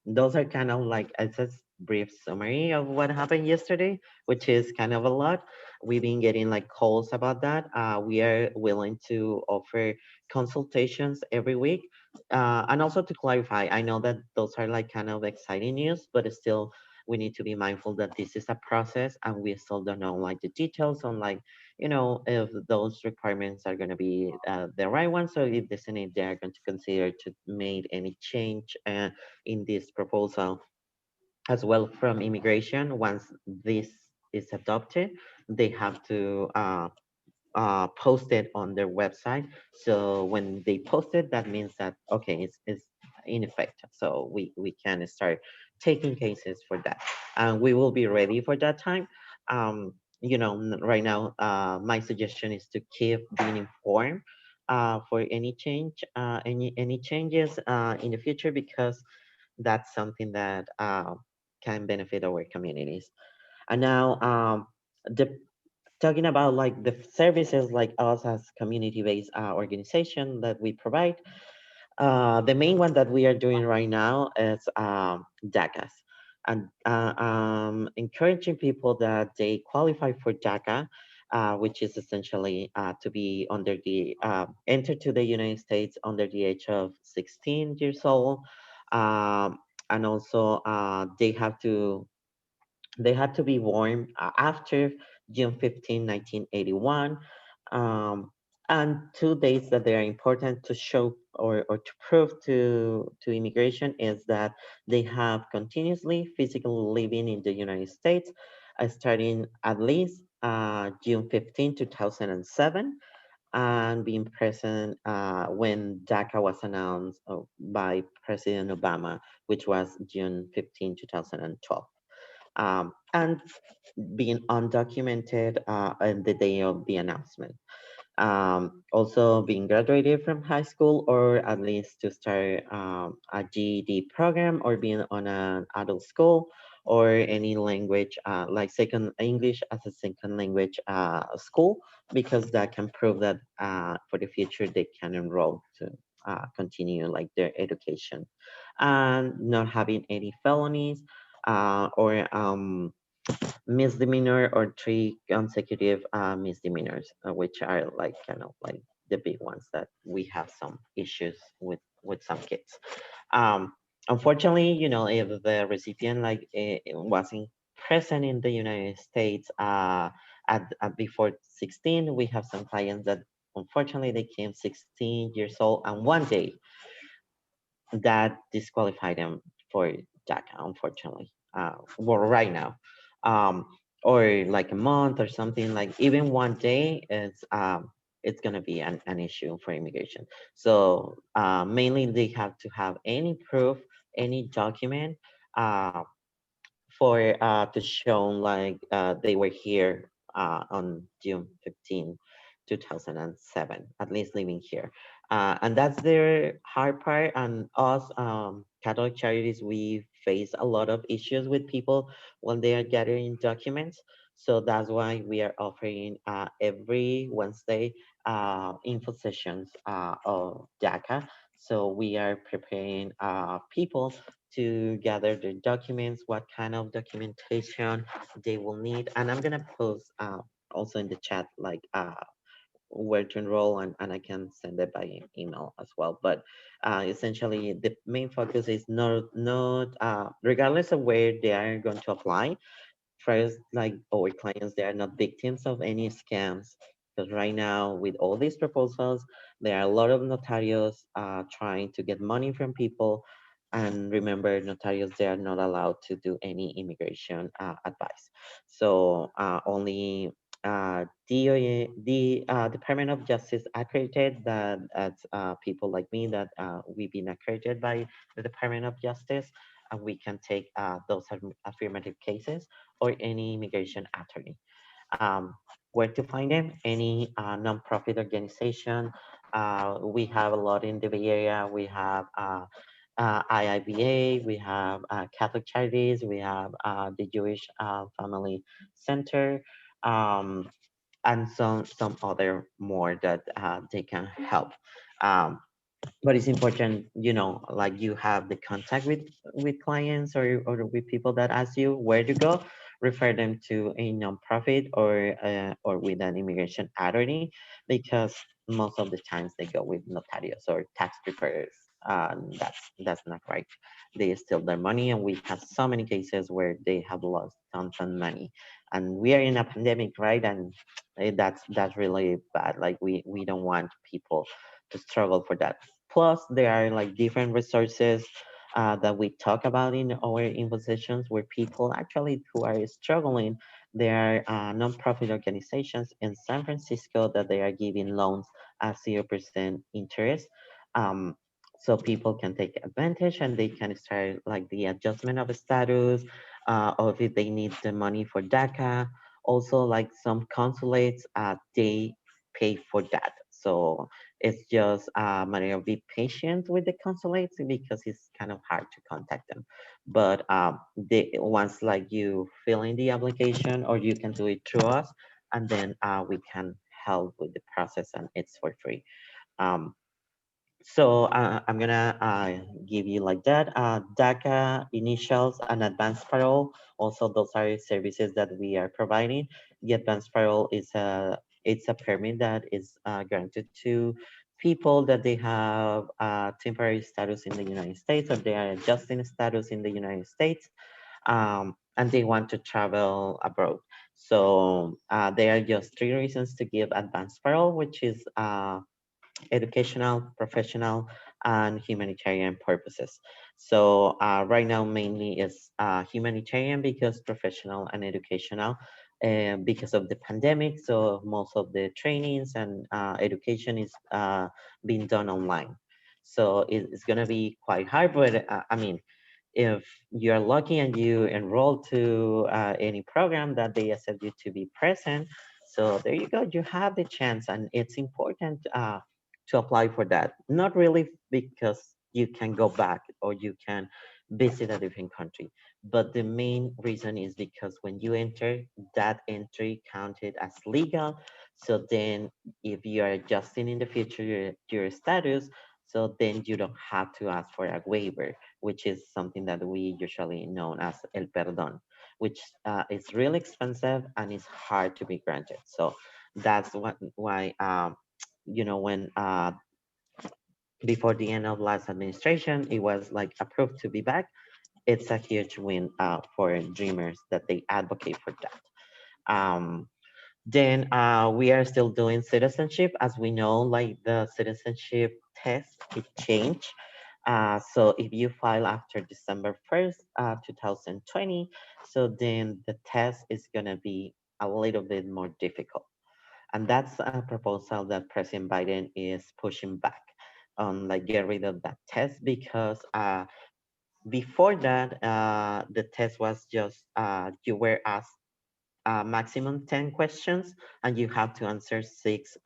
those are kind of like a just brief summary of what happened yesterday, which is kind of a lot. We've been getting like calls about that. We are willing to offer consultations every week. And also to clarify, I know that those are like kind of exciting news, but still we need to be mindful that this is a process and we still don't know like the details on like, if those requirements are going to be the right ones. So if the Senate, they are going to consider to make any change in this proposal as well from immigration. Once this is adopted, they have to post it on their website. So when they post it, that means that, okay, it's in effect. So we can start taking cases for that. And we will be ready for that time. Right now, my suggestion is to keep being informed for any change, any changes in the future, because that's something that can benefit our communities. And now, the talking about like the services like us as community-based organization that we provide, the main one that we are doing right now is DACAs, and encouraging people that they qualify for DACA, which is essentially to be under the enter to the United States under the age of 16 years old, and also they had to be born after June 15, 1981. Um, and 2 dates that they are important to show or to prove to immigration is that they have continuously physically living in the United States, starting at least June 15, 2007, and being present when DACA was announced by President Obama, which was June 15, 2012. And being undocumented on the day of the announcement. Also being graduated from high school, or at least to start a GED program, or being on an adult school, or any language like second English as a second language school, because that can prove that for the future they can enroll to continue like their education, and not having any felonies or misdemeanor or 3 consecutive misdemeanors, which are like kind of like the big ones that we have some issues with some kids. Um, Unfortunately, if the recipient like wasn't present in the United States at before 16, we have some clients that unfortunately they came 16 years old and one day that disqualify them for DACA, unfortunately. Well, right now, um, or like a month or something, like even one day is it's gonna be an issue for immigration. So mainly they have to have any proof, any document for to show like they were here on June 15, 2007, at least living here. And that's the hard part. And us, Catholic Charities, we face a lot of issues with people when they are gathering documents. So that's why we are offering every Wednesday info sessions of DACA. So we are preparing people to gather their documents, what kind of documentation they will need. And I'm gonna post also in the chat like where to enroll, and I can send it by email as well. But essentially the main focus is not regardless of where they are going to apply. First, like our clients, they are not victims of any scams, because right now with all these proposals, there are a lot of notarios trying to get money from people. And remember, notarios, they are not allowed to do any immigration advice. So only DOA, the Department of Justice accredited, that people like me that we've been accredited by the Department of Justice, and we can take those affirmative cases, or any immigration attorney. Um, where to find them? Any nonprofit organization. We have a lot in the Bay Area. We have IIBA, we have Catholic Charities, we have the Jewish Family Center, um, and some other more that they can help. Um, but it's important, like you have the contact with clients, or with people that ask you where to go, refer them to a nonprofit, or with an immigration attorney, because most of the times they go with notarios or tax preparers. That's not right. They steal their money, and we have so many cases where they have lost tons of money. And we are in a pandemic, right? And that's really bad. Like we don't want people to struggle for that. Plus, there are like different resources that we talk about in our impositions, where people actually who are struggling, there are nonprofit organizations in San Francisco that they are giving loans at 0% interest. Um, so people can take advantage, and they can start like the adjustment of status, or if they need the money for DACA. Also, like some consulates, they pay for that. So it's just a matter of be patient with the consulates, because it's kind of hard to contact them. But they once like you fill in the application, or you can do it through us, and then we can help with the process, and it's for free. Um, so I'm gonna give you like that. DACA, initials, and advanced parole. Also, those are services that we are providing. The advanced parole is it's a permit that is granted to people that they have temporary status in the United States, or they are adjusting status in the United States, and they want to travel abroad. So there are just three reasons to give advanced parole, which is educational, professional, and humanitarian purposes. So right now, mainly is humanitarian, because professional and educational, because of the pandemic. So most of the trainings and education is being done online. So it's gonna be quite hard, but I mean, if you're lucky and you enroll to any program that they accept you to be present, so there you go, you have the chance. And it's important to apply for that. Not really because you can go back or you can visit a different country, but the main reason is because when you enter, that entry counted as legal. So then if you are adjusting in the future your status, so then you don't have to ask for a waiver, which is something that we usually known as el perdón, which is really expensive and is hard to be granted. So that's why when before the end of last administration, it was like approved to be back. It's a huge win for Dreamers that they advocate for that. Then we are still doing citizenship. As we know, like the citizenship test, it changed. So if you file after December 1st, 2020, so then the test is gonna be a little bit more difficult. And that's a proposal that President Biden is pushing back on, like get rid of that test, because before that, the test was just you were asked maximum 10 questions, and you have to answer six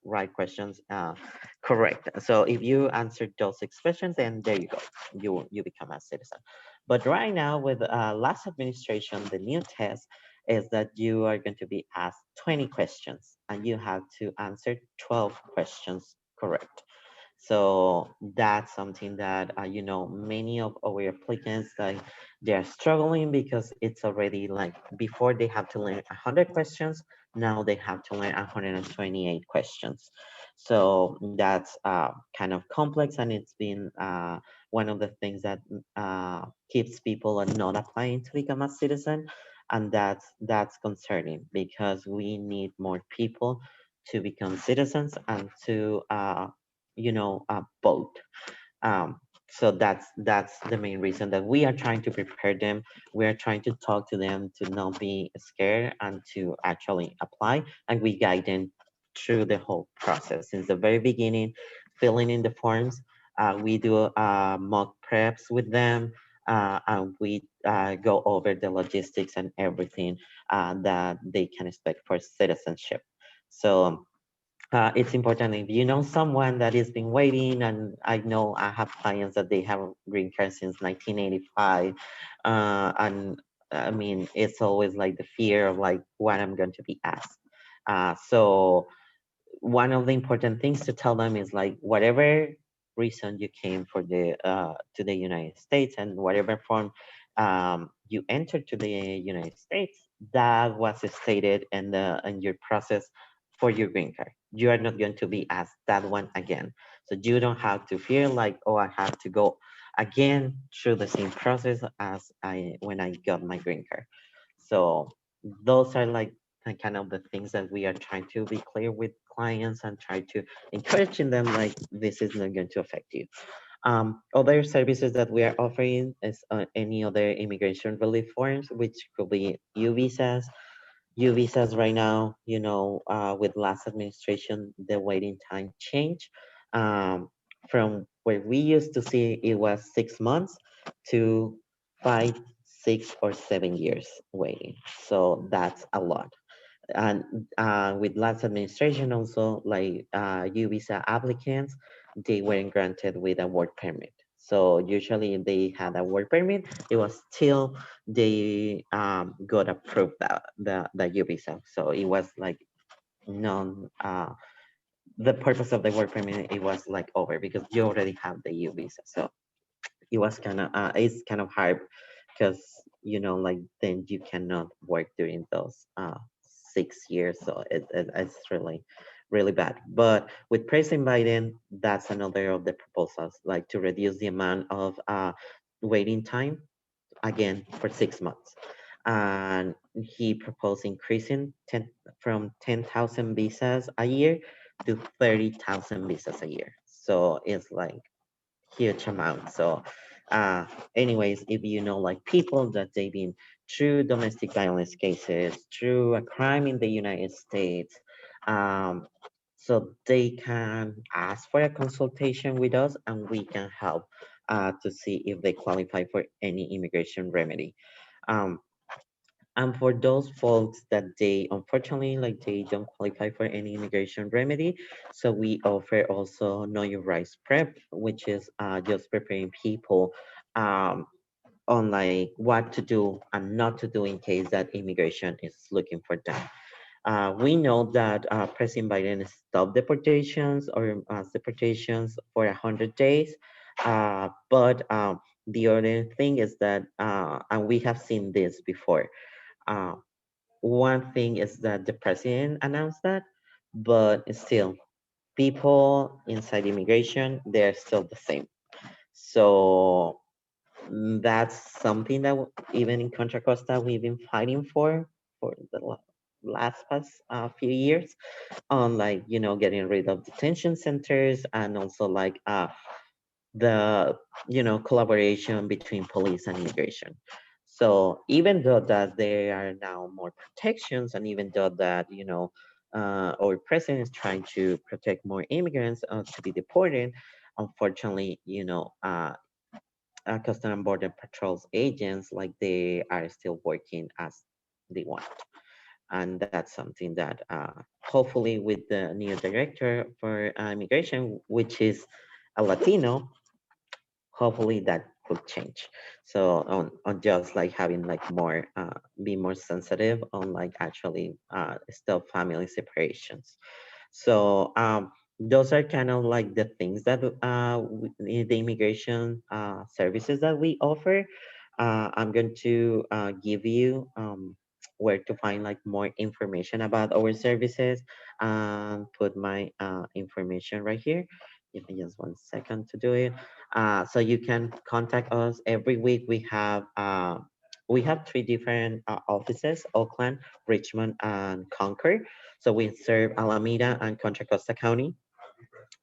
right questions correct. So if you answer those six questions, then there you go, you become a citizen. But right now with last administration, the new test is that you are going to be asked 20 questions, and you have to answer 12 questions correct. So that's something that, many of our applicants, like, they're struggling because it's already like before they have to learn 100 questions, now they have to learn 128 questions. So that's kind of complex, and it's been one of the things that keeps people not applying to become a citizen. And that's concerning because we need more people to become citizens and to vote. Um, so that's the main reason that we are trying to prepare them. We are trying to talk to them to not be scared and to actually apply, and we guide them through the whole process since the very beginning, filling in the forms. We do mock preps with them, and we go over the logistics and everything that they can expect for citizenship. So it's important if you know someone that has been waiting, and I know I have clients that they have a green card since 1985, and I mean it's always like the fear of like what I'm going to be asked. So one of the important things to tell them is like whatever reason you came for the to the United States and whatever form you entered to the United States, that was stated in your process for your green card. You are not going to be asked that one again, so you don't have to feel like, oh, I have to go again through the same process as I when I got my green card. So those are like kind of the things that we are trying to be clear with clients and try to encouraging them like this is not going to affect you. Other services that we are offering is any other immigration relief forms, which could be U visas. U visas right now, with last administration, the waiting time changed from where we used to see it was 6 months to 5, 6, or 7 years waiting. So that's a lot. And with last administration also, like U visa applicants, they weren't granted with a work permit. So usually if they had a work permit, it was still they got approved the U visa. So it was like non the purpose of the work permit, it was like over because you already have the U visa. So it was kind of it's kind of hard because like then you cannot work during those 6 years, so it's really bad. But with President Biden, that's another of the proposals, like to reduce the amount of waiting time again for 6 months. And he proposed increasing from 10,000 visas a year to 30,000 visas a year. So it's like huge amount. So anyways, if you know like people that they've been through domestic violence cases, through a crime in the United States, so they can ask for a consultation with us and we can help to see if they qualify for any immigration remedy. Um, and for those folks that they unfortunately like they don't qualify for any immigration remedy, so we offer also Know Your Rights Prep, which is just preparing people on like what to do and not to do in case that immigration is looking for them. We know that President Biden stopped deportations or deportations for 100 days, but the other thing is that, and we have seen this before, uh, one thing is that the president announced that, but still, people inside immigration, they're still the same. So that's something that even in Contra Costa, we've been fighting for the last past few years on like, getting rid of detention centers and also like the collaboration between police and immigration. So even though that there are now more protections, and even though that our president is trying to protect more immigrants to be deported, unfortunately, Customs and Border Patrol's agents, like they are still working as they want, and that's something that hopefully with the new director for immigration, which is a Latino, hopefully that could change. So on just like having like more be more sensitive on like actually still family separations. So those are kind of like the things that the immigration services that we offer. I'm going to give you where to find like more information about our services and put my information right here. Give me just 1 second to do it. So you can contact us every week. We have three different offices: Oakland, Richmond, and Concord. So we serve Alameda and Contra Costa County,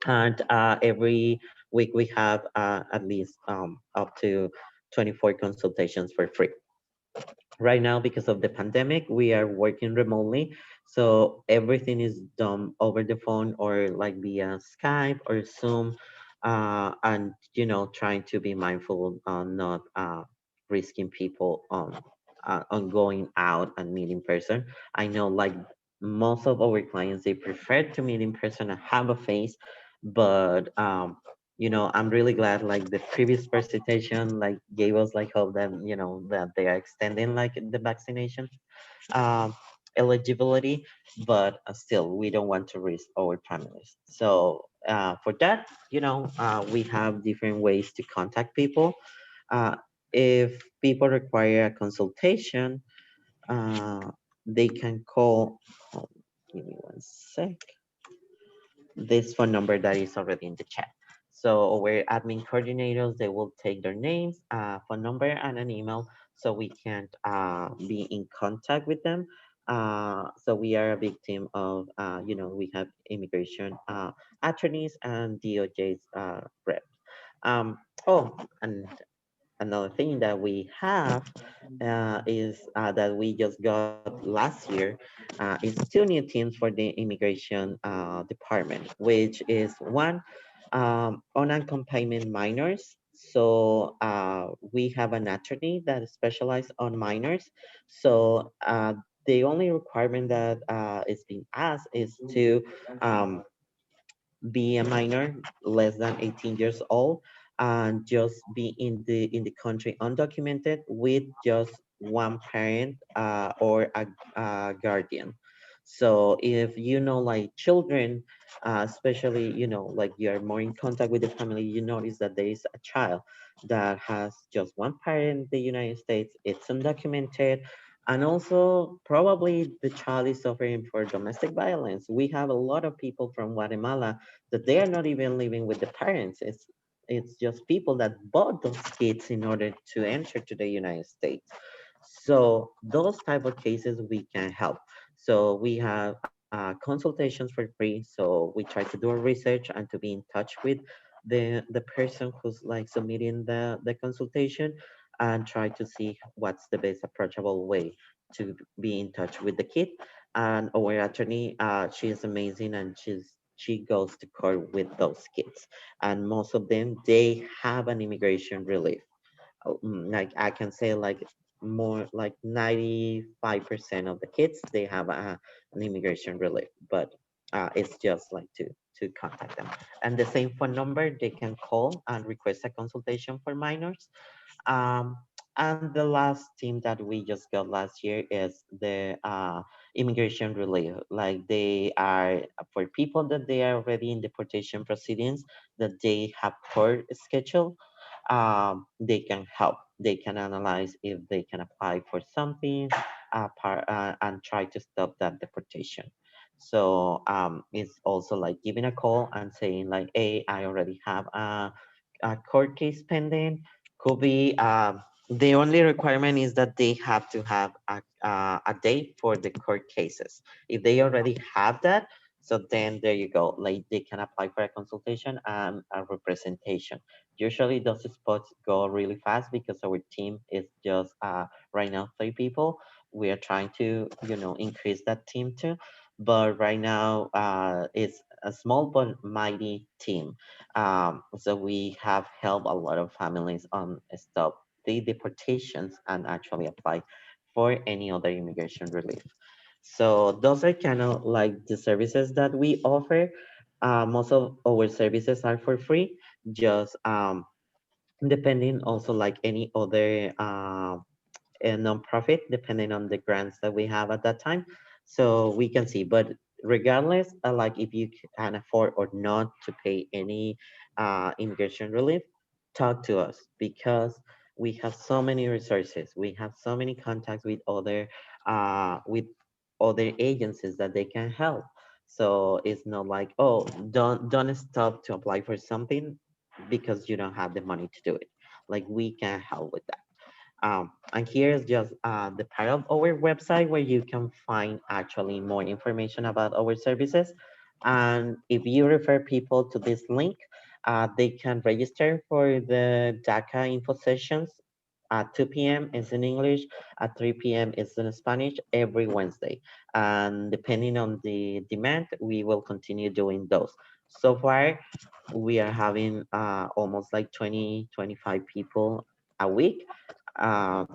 and every week we have at least up to 24 consultations for free. Right now, because of the pandemic, we are working remotely, so everything is done over the phone or like via Skype or Zoom, and trying to be mindful on not risking people on going out and meet in person. I know like most of our clients, they prefer to meet in person and have a face, but I'm really glad like the previous presentation like gave us like hope that that they are extending like the vaccination um, eligibility, but still we don't want to risk our families. So for that, we have different ways to contact people. Uh, if people require a consultation, uh, they can call. Oh, give me 1 sec. This phone number that is already in the chat. So our admin coordinators, they will take their names, phone number, and an email so we can be in contact with them. So we are a big team of, we have immigration attorneys and DOJ's reps. Um, oh, and another thing that we have is that we just got last year is two new teams for the immigration department, which is one unaccompanied minors. So we have an attorney that specializes on minors. So the only requirement that is being asked is to um, be a minor less than 18 years old and just be in the country undocumented with just one parent or a guardian. So if like children, especially like you're more in contact with the family, you notice that there is a child that has just one parent in the United States, it's undocumented, and also probably the child is suffering for domestic violence. We have a lot of people from Guatemala that they are not even living with the parents. It's just people that bought those kids in order to enter to the United States. So those type of cases we can help. So we have consultations for free. So we try to do a research and to be in touch with the person who's like submitting the consultation and try to see what's the best approachable way to be in touch with the kid. And our attorney, she is amazing, and she goes to court with those kids, and most of them they have an immigration relief. Like I can say like more like 95% of the kids they have an immigration relief, but it's just like to contact them, and the same phone number they can call and request a consultation for minors. um, and the last team that we just got last year is the immigration relief. Like they are for people that they are already in deportation proceedings, that they have court schedule. They can help. They can analyze if they can apply for something, and try to stop that deportation. So it's also like giving a call and saying like, hey, I already have a court case pending. Could be the only requirement is that they have to have a date for the court cases. If they already have that, so then there you go. Like they can apply for a consultation and a representation. Usually those spots go really fast because our team is just right now 3 people. We are trying to increase that team too, but right now it's a small but mighty team. So we have helped a lot of families on stop the deportations and actually apply for any other immigration relief. So those are kind of like the services that we offer. Most of our services are for free, just depending also like any other a nonprofit, depending on the grants that we have at that time. So we can see, but regardless, like if you can afford or not to pay any immigration relief, talk to us because we have so many resources. We have so many contacts with other agencies that they can help. So it's not like, oh, don't stop to apply for something because you don't have the money to do it. Like we can help with that. And here's just the part of our website where you can find actually more information about our services. And if you refer people to this link, they can register for the DACA info sessions at 2 p.m. is in English, at 3 p.m. is in Spanish every Wednesday. And depending on the demand, we will continue doing those. So far, we are having almost like 25 people a week uh,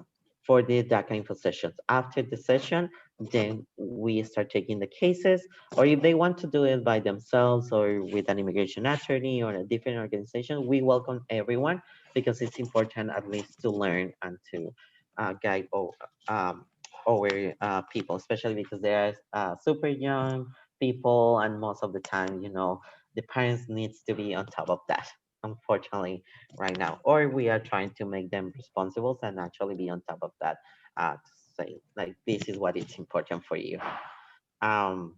for the DACA info sessions. After the session, then we start taking the cases, or if they want to do it by themselves or with an immigration attorney or a different organization, we welcome everyone because it's important at least to learn and to guide our people, especially because they are super young people, and most of the time, the parents needs to be on top of that, unfortunately, right now. Or we are trying to make them responsible and actually be on top of that to say, like, this is what is important for you. Um,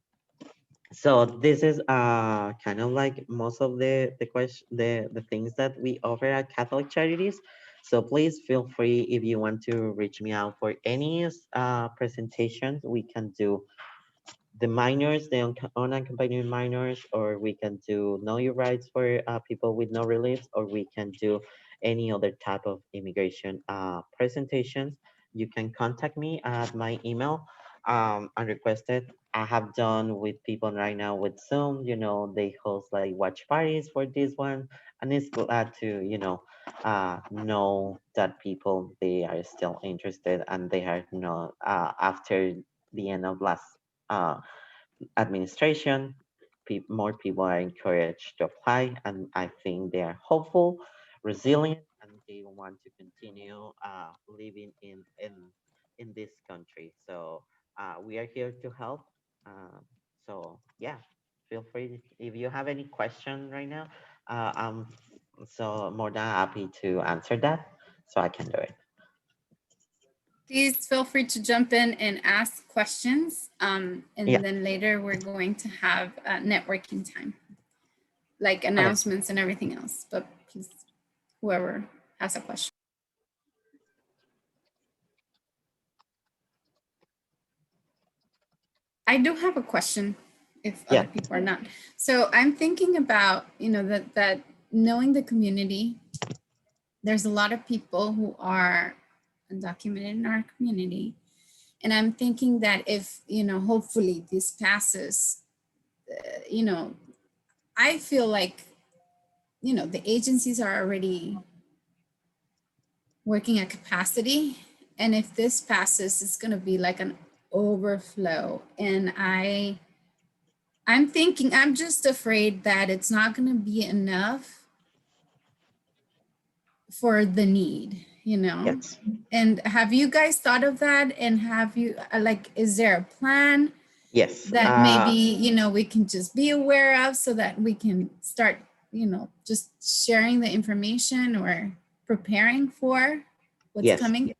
so this is kind of like most of the question the things that we offer at Catholic Charities. So please feel free if you want to reach me out for any presentations we can do the minors, the unaccompanied minors, or we can do know your rights for people with no reliefs, or we can do any other type of immigration presentations. You can contact me at my email unrequested. I have done with people right now with Zoom, they host like watch parties for this one. And it's glad to, know that people, they are still interested and they are not, after the end of last uh, administration, more people are encouraged to apply, and I think they are hopeful, resilient, and they want to continue living in this country. So we are here to help. So yeah, feel free if you have any question right now. I'm so more than happy to answer that, so I can do it. Please feel free to jump in and ask questions. And Yeah. then later we're going to have networking time, like Okay. announcements and everything else. But please, whoever has a question. I do have a question if Yeah. other people are not. So I'm thinking about, that knowing the community, there's a lot of people who are undocumented in our community. And I'm thinking that if, hopefully this passes, I feel like, the agencies are already working at capacity. And if this passes, it's going to be like an overflow. And I'm thinking, I'm just afraid that it's not going to be enough for the need, Yes. And have you guys thought of that? And have you, is there a plan Yes. that maybe, we can just be aware of so that we can start, just sharing the information or preparing for what's Yes. coming?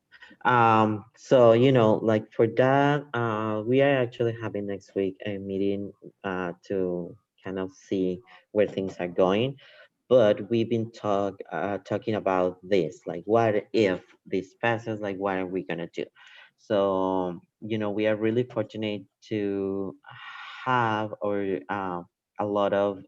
So like for that, we are actually having next week a meeting to kind of see where things are going. But we've been talking about this, like what if this passes, like what are we gonna do? So we are really fortunate to have or a lot of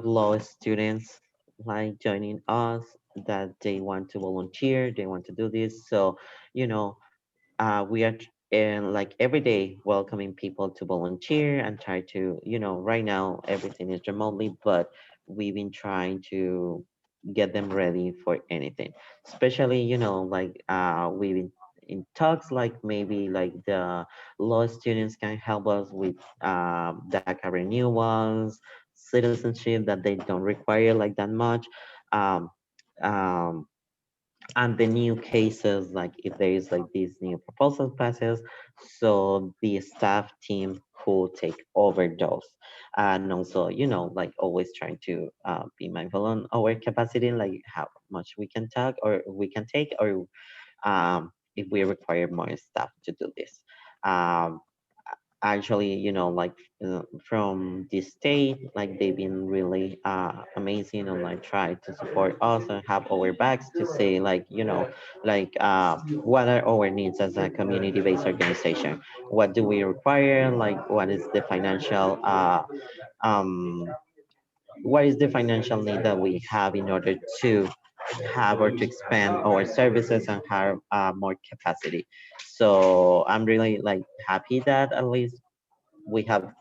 law students like joining us, that they want to volunteer, they want to do this. So we are and like every day welcoming people to volunteer and try to, right now everything is remotely, but we've been trying to get them ready for anything, especially like we've been in talks, like maybe like the law students can help us with DACA renewals, citizenship that they don't require like that much. um, um, and the new cases, like if there is like these new proposal passes, so the staff team who take over those. And also, like always trying to be mindful on our capacity, like how much we can talk or we can take, or if we require more staff to do this. Um, Actually, like from the state, like they've been really amazing and like try to support us and have our backs to say like, like what are our needs as a community-based organization? What do we require? Like what is the financial um what is the financial need that we have in order to have or to expand our services and have more capacity. So I'm really like happy that at least we have,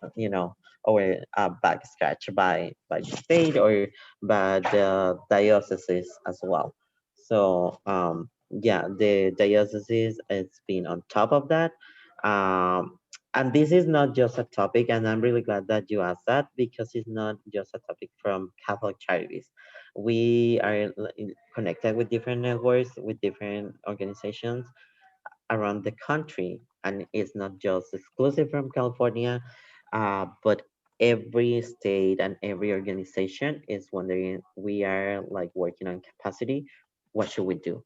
our back scratched by the state or by the diocese as well. So yeah, the diocese has been on top of that. And this is not just a topic, and I'm really glad that you asked that because it's not just a topic from Catholic Charities. We are connected with different networks, with different organizations around the country, and it's not just exclusive from California, but every state and every organization is wondering, we are like working on capacity, what should we do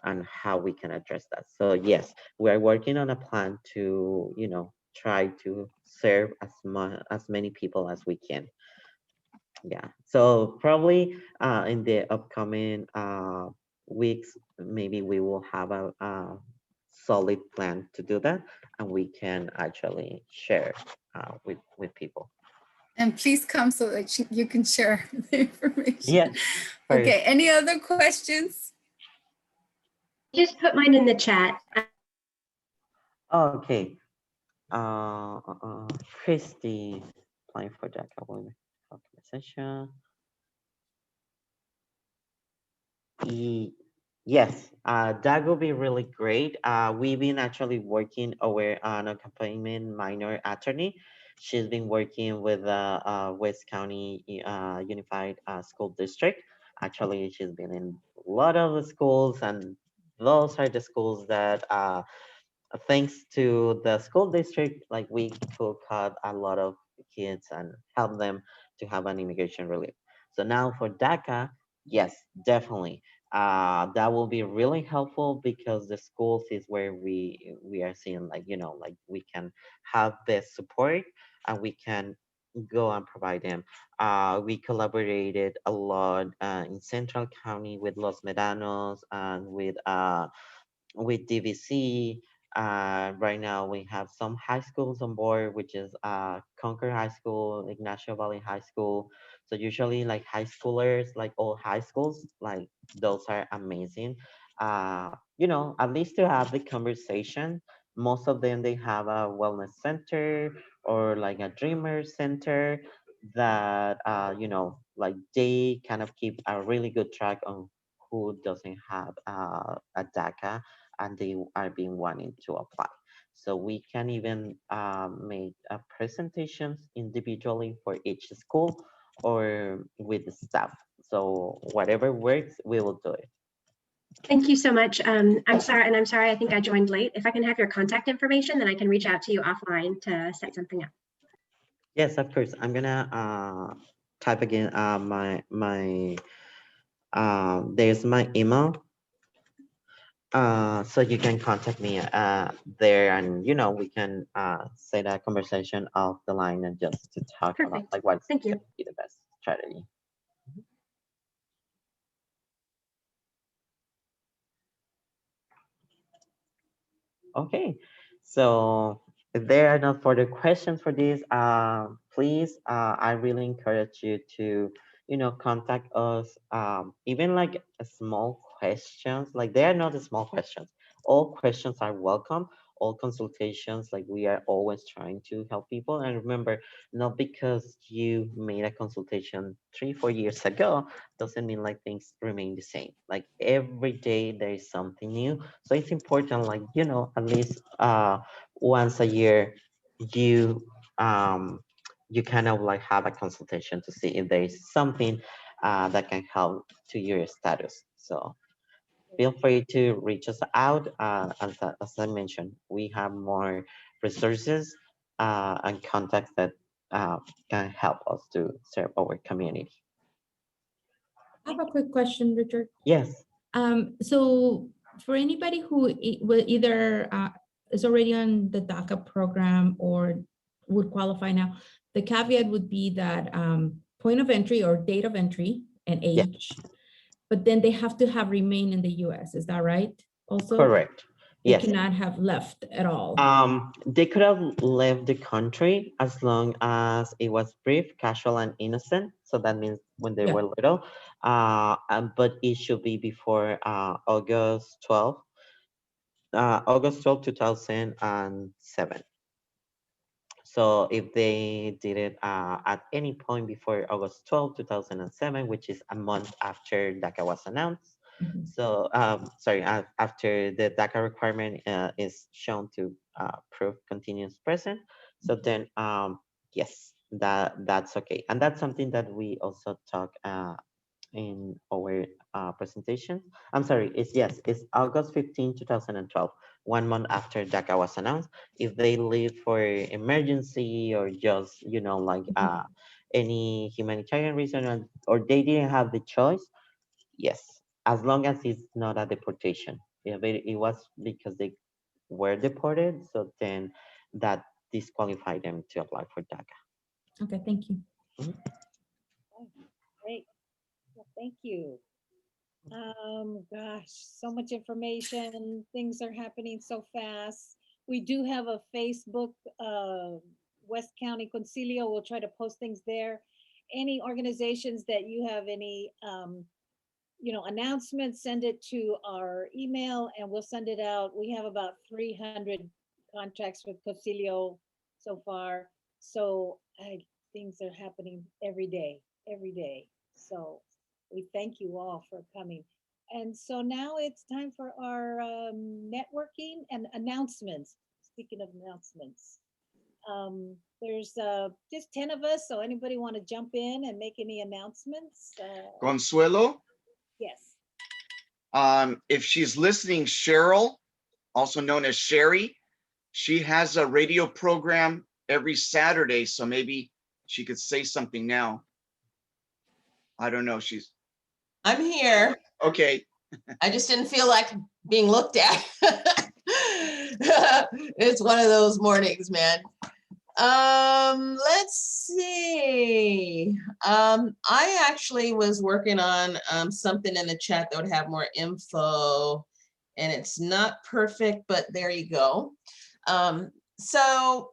and how we can address that. So yes, we are working on a plan to, try to serve as many people as we can. Yeah, so probably in the upcoming weeks, maybe we will have a solid plan to do that, and we can actually share with people. And please come so that you can share the information. Yeah. Okay, any other questions? Just put mine in the chat. Okay. Christy, applying for that session. Yes, that would be really great. We've been actually working over on a companion minor attorney. She's been working with the West County Unified School District. Actually, she's been in a lot of the schools, and those are the schools that thanks to the school district, like we could cut a lot of kids and help them to have an immigration relief. So now for DACA, yes, definitely. That will be really helpful because the schools is where we are seeing like, like we can have the support and we can go and provide them. We collaborated a lot in Central County with Los Medanos and with DVC. Right now we have some high schools on board, which is Concord High School, Ignacio Valley High School. So usually like high schoolers, like all high schools, like those are amazing. At least to have the conversation. Most of them, they have a wellness center or like a dreamer center that, like they kind of keep a really good track on who doesn't have a DACA and they are being wanting to apply. So we can even make presentations individually for each school or with the staff. So whatever works, we will do it. Thank you so much. I'm sorry, I think I joined late. If I can have your contact information, then I can reach out to you offline to set something up. Yes, of course. I'm gonna type again there's my email. So you can contact me there, and we can set a conversation off the line and just to talk about Perfect. like what's Thank you. gonna be the best strategy. Okay, so if there are no further questions for this, please, I really encourage you to, contact us. Even like a small questions, like they are not the small questions. All questions are welcome. All consultations, like we are always trying to help people. And remember, not because you made a consultation 3-4 years ago, doesn't mean like things remain the same. Like every day there is something new. So it's important, like, at least once a year, you you kind of like have a consultation to see if there is something that can help to your status. So feel free to reach us out. As I mentioned, we have more resources and contacts that can help us to serve our community. I have a quick question, Richard. Yes. So for anybody who will either is already on the DACA program or would qualify now, the caveat would be that point of entry or date of entry and age, but then they have to have remained in the US. Is that right? Also, Correct. they Yes. cannot have left at all. They could have left the country as long as it was brief, casual, and innocent. So that means when they were little. But it should be before August 12, 2007. So if they did it at any point before August 12, 2007, which is a month after DACA was announced. So, sorry, after the DACA requirement is shown to prove continuous present. So then, yes, that's okay. And that's something that we also talk in our presentation. I'm sorry, it's August 15, 2012, 1 month after DACA was announced. If they leave for emergency or just, like any humanitarian reason or they didn't have the choice, yes, as long as it's not a deportation. If it was because they were deported, so then that disqualified them to apply for DACA. Okay, thank you. Great. Well, thank you. Gosh, so much information. Things are happening so fast. We do have a Facebook, West County Concilio. We'll try to post things there. Any organizations that you have any, announcements, send it to our email and we'll send it out. We have about 300 contracts with Concilio so far. So things are happening every day. So we thank you all for coming. And so now it's time for our networking and announcements. Speaking of announcements, there's just 10 of us. So anybody want to jump in and make any announcements? Consuelo, Yes. if she's listening, Cheryl, also known as Sherry, she has a radio program every Saturday. So maybe she could say something now. I don't know. I'm here. Okay. I just didn't feel like being looked at. It's one of those mornings, man. Let's see. I actually was working on something in the chat that would have more info, and it's not perfect, but there you go. So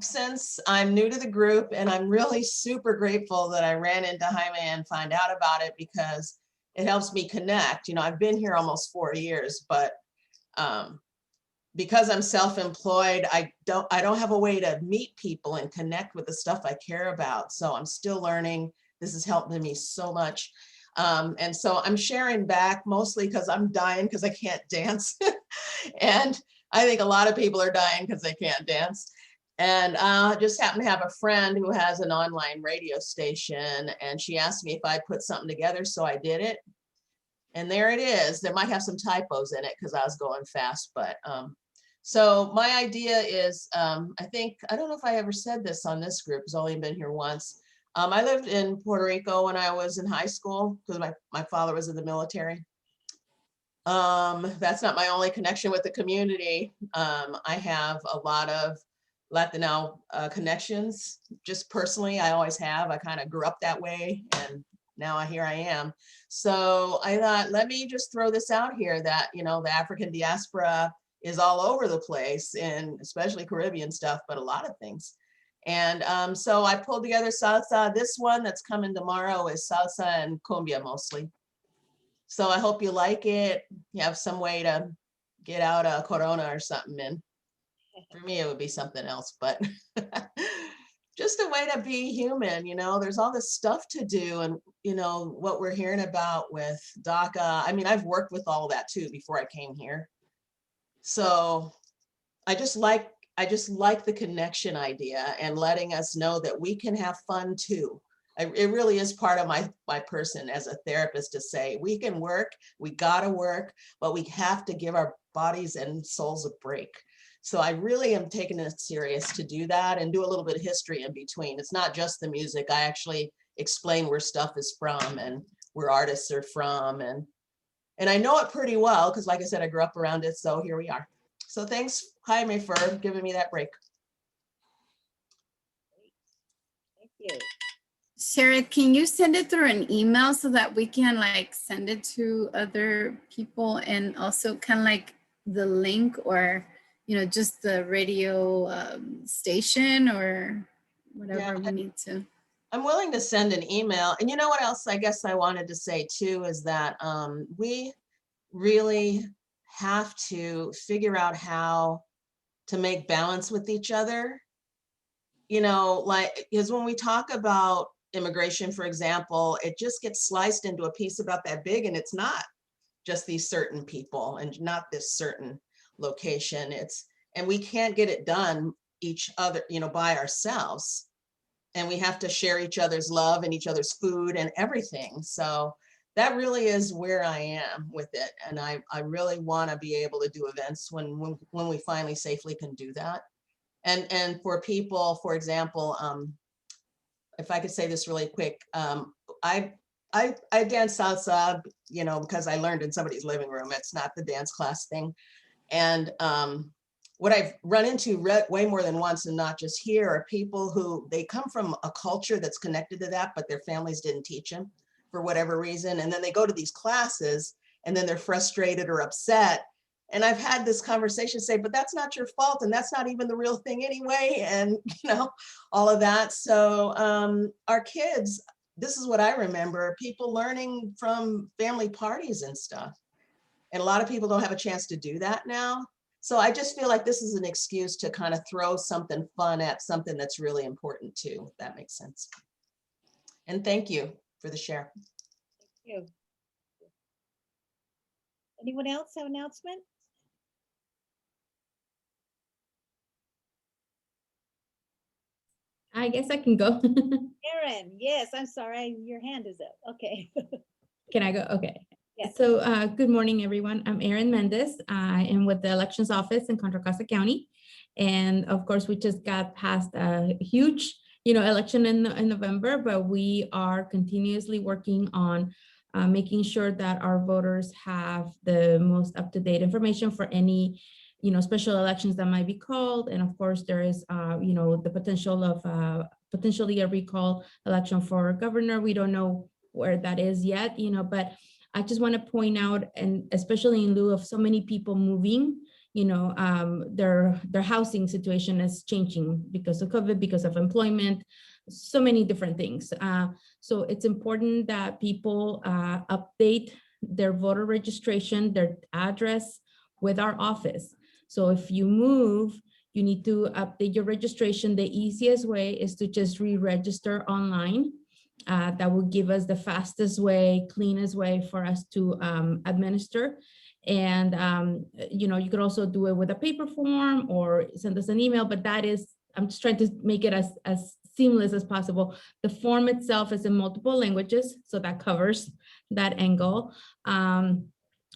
since I'm new to the group, and I'm really super grateful that I ran into Jaime and find out about it because it helps me connect. I've been here almost 4 years, but because I'm self-employed, I don't have a way to meet people and connect with the stuff I care about. So I'm still learning. This is helping me so much. And so I'm sharing back mostly because I'm dying because I can't dance. And I think a lot of people are dying because they can't dance. And I just happen to have a friend who has an online radio station, and she asked me if I'd put something together, so I did it. And there it is. There might have some typos in it because I was going fast, but so my idea is, I don't know if I ever said this on this group, because I've only been here once. I lived in Puerto Rico when I was in high school because my father was in the military. That's not my only connection with the community. I have a lot of Latino connections, just personally. I always have. I kind of grew up that way, and now here I am. So I thought, let me just throw this out here that, the African diaspora is all over the place, and especially Caribbean stuff, but a lot of things. And so I pulled together salsa. This one that's coming tomorrow is salsa and cumbia mostly. So I hope you like it. You have some way to get out a Corona or something in. For me, it would be something else, but just a way to be human. There's all this stuff to do, and what we're hearing about with DACA. I mean, I've worked with all that too before I came here. So I just like the connection idea and letting us know that we can have fun too. it really is part of my person as a therapist to say, we can work, we gotta work, but we have to give our bodies and souls a break. So I really am taking it serious to do that and do a little bit of history in between. It's not just the music. I actually explain where stuff is from and where artists are from. And I know it pretty well because, like I said, I grew up around it. So here we are. So thanks, Jaime, for giving me that break. Thank you. Sherrod, can you send it through an email so that we can like send it to other people, and also kind of like the link, or, you know, just the radio station or whatever we need to. I'm willing to send an email. And you know what else I guess I wanted to say too is that we really have to figure out how to make balance with each other. You know, like, because when we talk about immigration, for example, it just gets sliced into a piece about that big, and it's not just these certain people and not this certain location. And we can't get it done each other, you know, by ourselves. And we have to share each other's love and each other's food and everything. So that really is where I am with it. And I really want to be able to do events when we finally safely can do that. And for people, for example, if I could say this really quick, I dance salsa, you know, because I learned in somebody's living room. It's not the dance class thing. And what I've run into way more than once, and not just here, are people who they come from a culture that's connected to that, but their families didn't teach them for whatever reason. And then they go to these classes and then they're frustrated or upset. And I've had this conversation say, but that's not your fault. And that's not even the real thing anyway. And, you know, all of that. So our kids, this is what I remember, people learning from family parties and stuff. And a lot of people don't have a chance to do that now. So I just feel like this is an excuse to kind of throw something fun at something that's really important too, if that makes sense. And thank you for the share. Thank you. Anyone else have an announcement? I guess I can go. Erin, yes, I'm sorry, your hand is up. Okay. Can I go? Okay. Yes. So good morning, everyone. I'm Erin Mendez. I am with the Elections Office in Contra Costa County. And of course, we just got past a huge, you know, election in November, but we are continuously working on making sure that our voters have the most up-to-date information for any, you know, special elections that might be called. And of course, there is, you know, the potential of potentially a recall election for governor. We don't know where that is yet, you know, but I just want to point out, and especially in lieu of so many people moving, you know, their housing situation is changing because of COVID, because of employment, so many different things. So it's important that people update their voter registration, their address with our office. So if you move, you need to update your registration. The easiest way is to just re-register online. That will give us the fastest way, cleanest way for us to administer. And, you know, you could also do it with a paper form or send us an email, but that is, I'm just trying to make it as seamless as possible. The form itself is in multiple languages, so that covers that angle.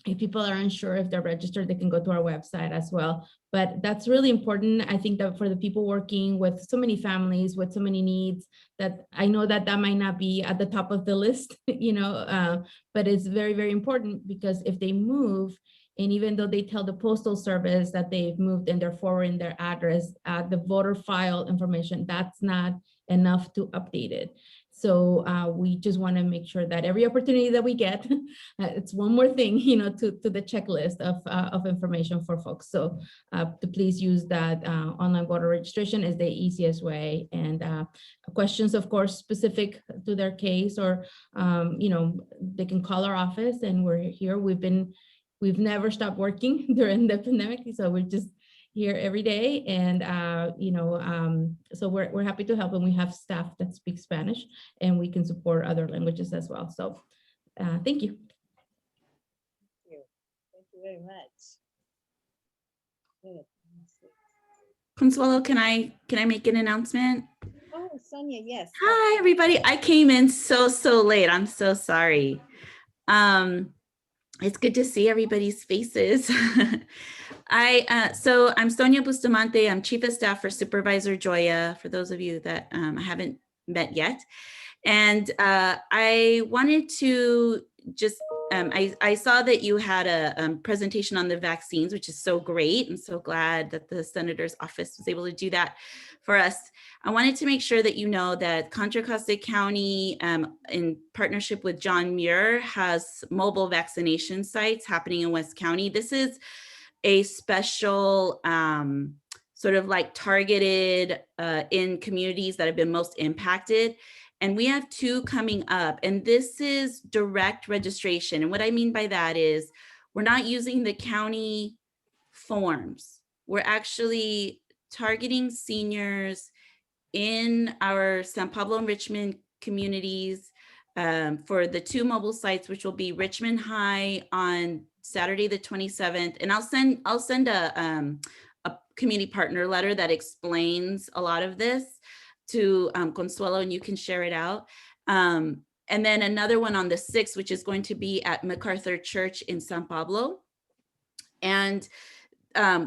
If people are unsure if they're registered, they can go to our website as well. But that's really important. I think that for the people working with so many families, with so many needs, that I know that that might not be at the top of the list, you know, but it's very, very important, because if they move, and even though they tell the postal service that they've moved and they're forwarding their address, the voter file information, that's not enough to update it. So we just want to make sure that every opportunity that we get, it's one more thing, you know, to the checklist of information for folks. So to please use that online voter registration is the easiest way. And questions, of course, specific to their case, or, you know, they can call our office, and we're here. We've never stopped working during the pandemic. So we're just here every day, and you know, so we're happy to help, and we have staff that speak Spanish, and we can support other languages as well. So thank you. Thank you very much. Good. Consuelo, can I make an announcement? Go Oh, Sonia, yes. Hi, everybody. I came in so late. I'm so sorry. It's good to see everybody's faces. So I'm Sonia Bustamante. I'm Chief of Staff for Supervisor Joya, for those of you that I haven't met yet. And I wanted to just, I saw that you had a presentation on the vaccines, which is so great. I'm so glad that the Senator's office was able to do that for us. I wanted to make sure that you know that Contra Costa County, in partnership with John Muir, has mobile vaccination sites happening in West County. This is a special sort of like targeted in communities that have been most impacted. And we have 2 coming up, and this is direct registration. And what I mean by that is we're not using the county forms. We're actually targeting seniors in our San Pablo and Richmond communities for the 2 mobile sites, which will be Richmond High on Saturday the 27th. And I'll send a community partner letter that explains a lot of this to Consuelo, and you can share it out. And then another one on the 6th, which is going to be at MacArthur Church in San Pablo. And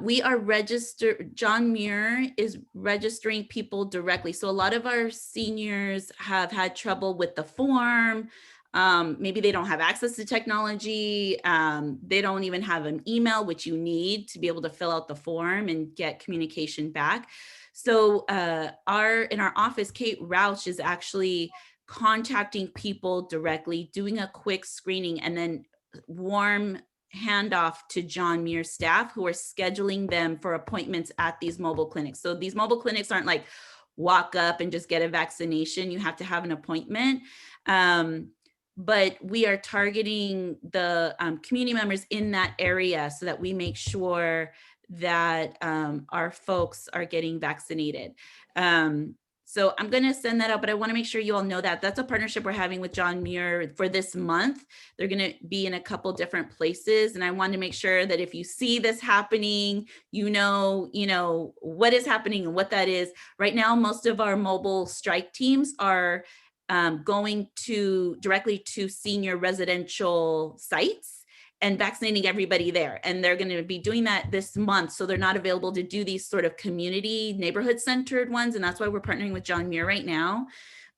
we are registered, John Muir is registering people directly. So a lot of our seniors have had trouble with the form. Maybe they don't have access to technology. They don't even have an email, which you need to be able to fill out the form and get communication back. So in our office, Kate Rauch is actually contacting people directly, doing a quick screening, and then warm handoff to John Muir staff who are scheduling them for appointments at these mobile clinics. So these mobile clinics aren't like walk up and just get a vaccination. You have to have an appointment. But we are targeting the community members in that area so that we make sure that our folks are getting vaccinated. So I'm going to send that out, but I want to make sure you all know that that's a partnership we're having with John Muir for this month. They're going to be in a couple different places. And I want to make sure that if you see this happening, you know what is happening and what that is. Right now, most of our mobile strike teams are going directly to senior residential sites and vaccinating everybody there. And they're going to be doing that this month. So they're not available to do these sort of community neighborhood centered ones. And that's why we're partnering with John Muir right now.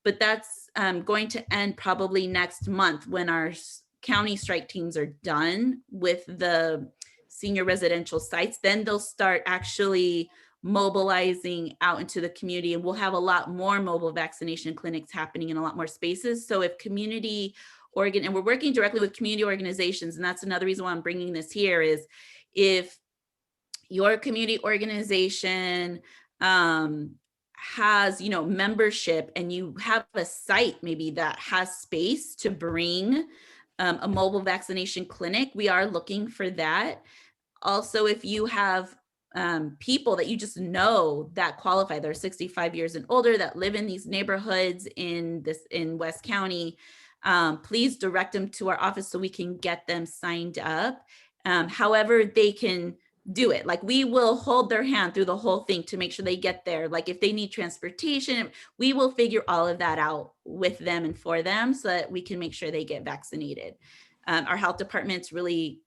But that's going to end probably next month when our county strike teams are done with the senior residential sites. Then they'll start actually mobilizing out into the community, and we'll have a lot more mobile vaccination clinics happening in a lot more spaces. So if community and we're working directly with community organizations, and that's another reason why I'm bringing this here, is if your community organization has membership and you have a site maybe that has space to bring a mobile vaccination clinic, we are looking for that. Also, if you have people that you just know that qualify, they're 65 years and older, that live in these neighborhoods in West County, please direct them to our office so we can get them signed up. However they can do it. Like, we will hold their hand through the whole thing to make sure they get there. Like, if they need transportation, we will figure all of that out with them and for them so that we can make sure they get vaccinated. Our health department's really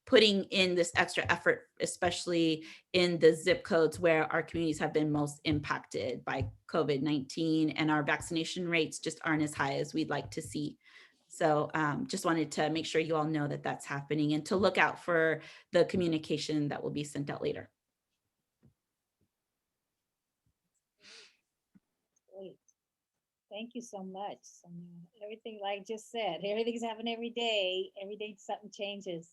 putting in this extra effort, especially in the zip codes where our communities have been most impacted by COVID-19, and our vaccination rates just aren't as high as we'd like to see. So just wanted to make sure you all know that that's happening, and to look out for the communication that will be sent out later. Great. Thank you so much. Everything like I just said, everything's happening every day. Every day something changes.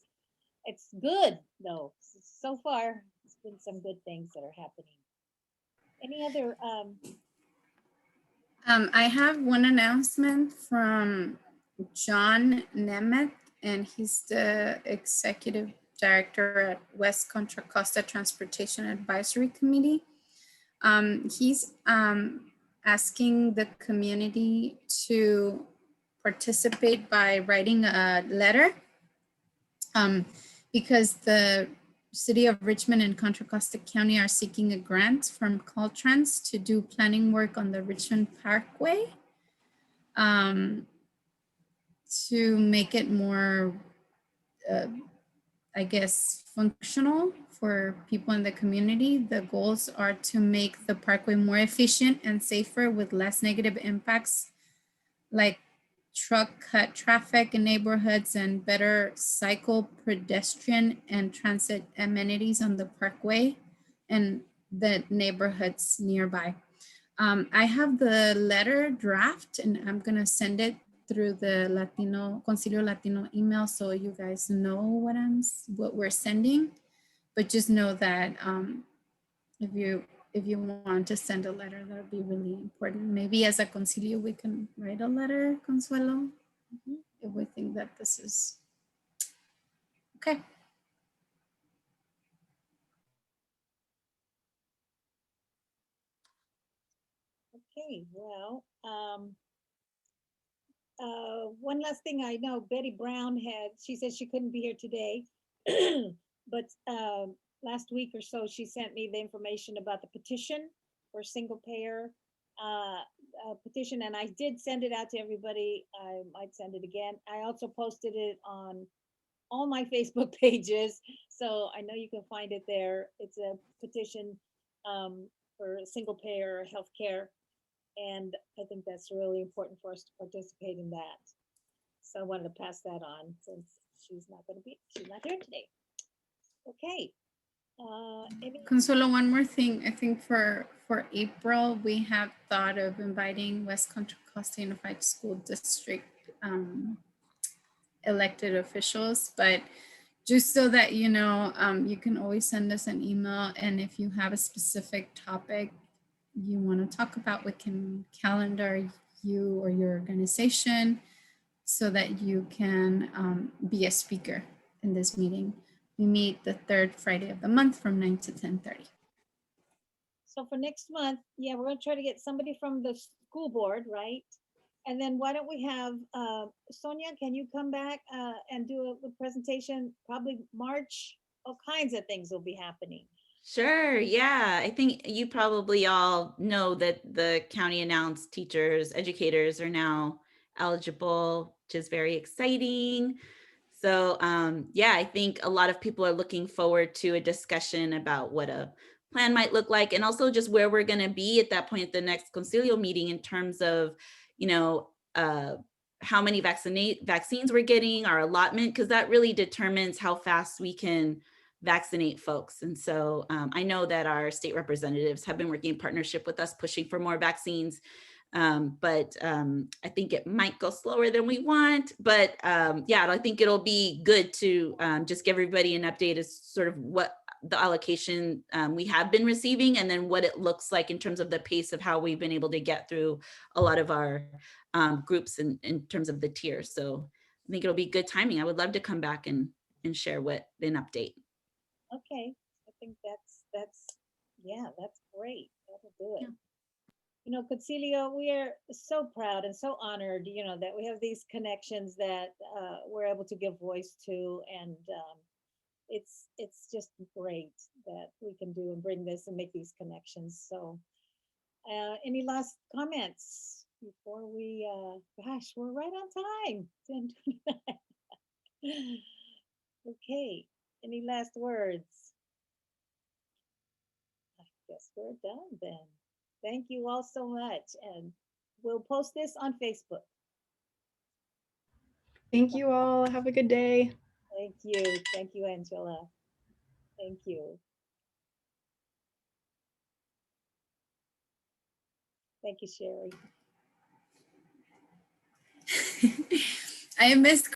It's good though. So far, it's been some good things that are happening. Any other? I have one announcement from John Nemeth, and he's the executive director at West Contra Costa Transportation Advisory Committee. He's asking the community to participate by writing a letter, because the City of Richmond and Contra Costa County are seeking a grant from Caltrans to do planning work on the Richmond Parkway to make it more, I guess, functional for people in the community. The goals are to make the parkway more efficient and safer with less negative impacts like truck cut traffic in neighborhoods and better cycle, pedestrian, and transit amenities on the parkway and the neighborhoods nearby. I have the letter draft and I'm gonna send it through the Concilio Latino email so you guys know what we're sending. But just know that if you want to send a letter, that would be really important. Maybe as a concilio, we can write a letter, Consuelo, if we think that this is okay. Okay, well, one last thing I know, Betty Brown she said she couldn't be here today, but last week or so, she sent me the information about the petition for single payer petition, and I did send it out to everybody. I might send it again. I also posted it on all my Facebook pages, so I know you can find it there. It's a petition for single payer healthcare, and I think that's really important for us to participate in that. So I wanted to pass that on since she's not here today. Okay. Consuelo, one more thing. I think for April, we have thought of inviting West Contra Costa Unified School District elected officials, but just so that you know, you can always send us an email, and if you have a specific topic you want to talk about, we can calendar you or your organization so that you can be a speaker in this meeting. We meet the third Friday of the month from 9 to 10:30. So for next month, yeah, we're gonna try to get somebody from the school board, right? And then why don't we have, Sonia, can you come back and do a presentation? Probably March, all kinds of things will be happening. Sure. Yeah. I think you probably all know that the county announced teachers, educators are now eligible, which is very exciting. So yeah, I think a lot of people are looking forward to a discussion about what a plan might look like, and also just where we're going to be at that point at the next concilio meeting in terms of, you know, how many vaccines we're getting, our allotment, because that really determines how fast we can vaccinate folks. And so I know that our state representatives have been working in partnership with us, pushing for more vaccines. But I think it might go slower than we want. But yeah, I think it'll be good to just give everybody an update as sort of what the allocation we have been receiving, and then what it looks like in terms of the pace of how we've been able to get through a lot of our groups in terms of the tiers. So I think it'll be good timing. I would love to come back and share an update. Okay, I think that's great. That'll do it. Yeah. You know, Concilio, we are so proud and so honored, you know, that we have these connections that we're able to give voice to, and it's just great that we can do and bring this and make these connections. So, any last comments before we? Gosh, we're right on time. 10:29. Okay. Any last words? I guess we're done then. Thank you all so much. And we'll post this on Facebook. Thank you all. Have a good day. Thank you. Thank you, Angela. Thank you. Thank you, Sherry. I missed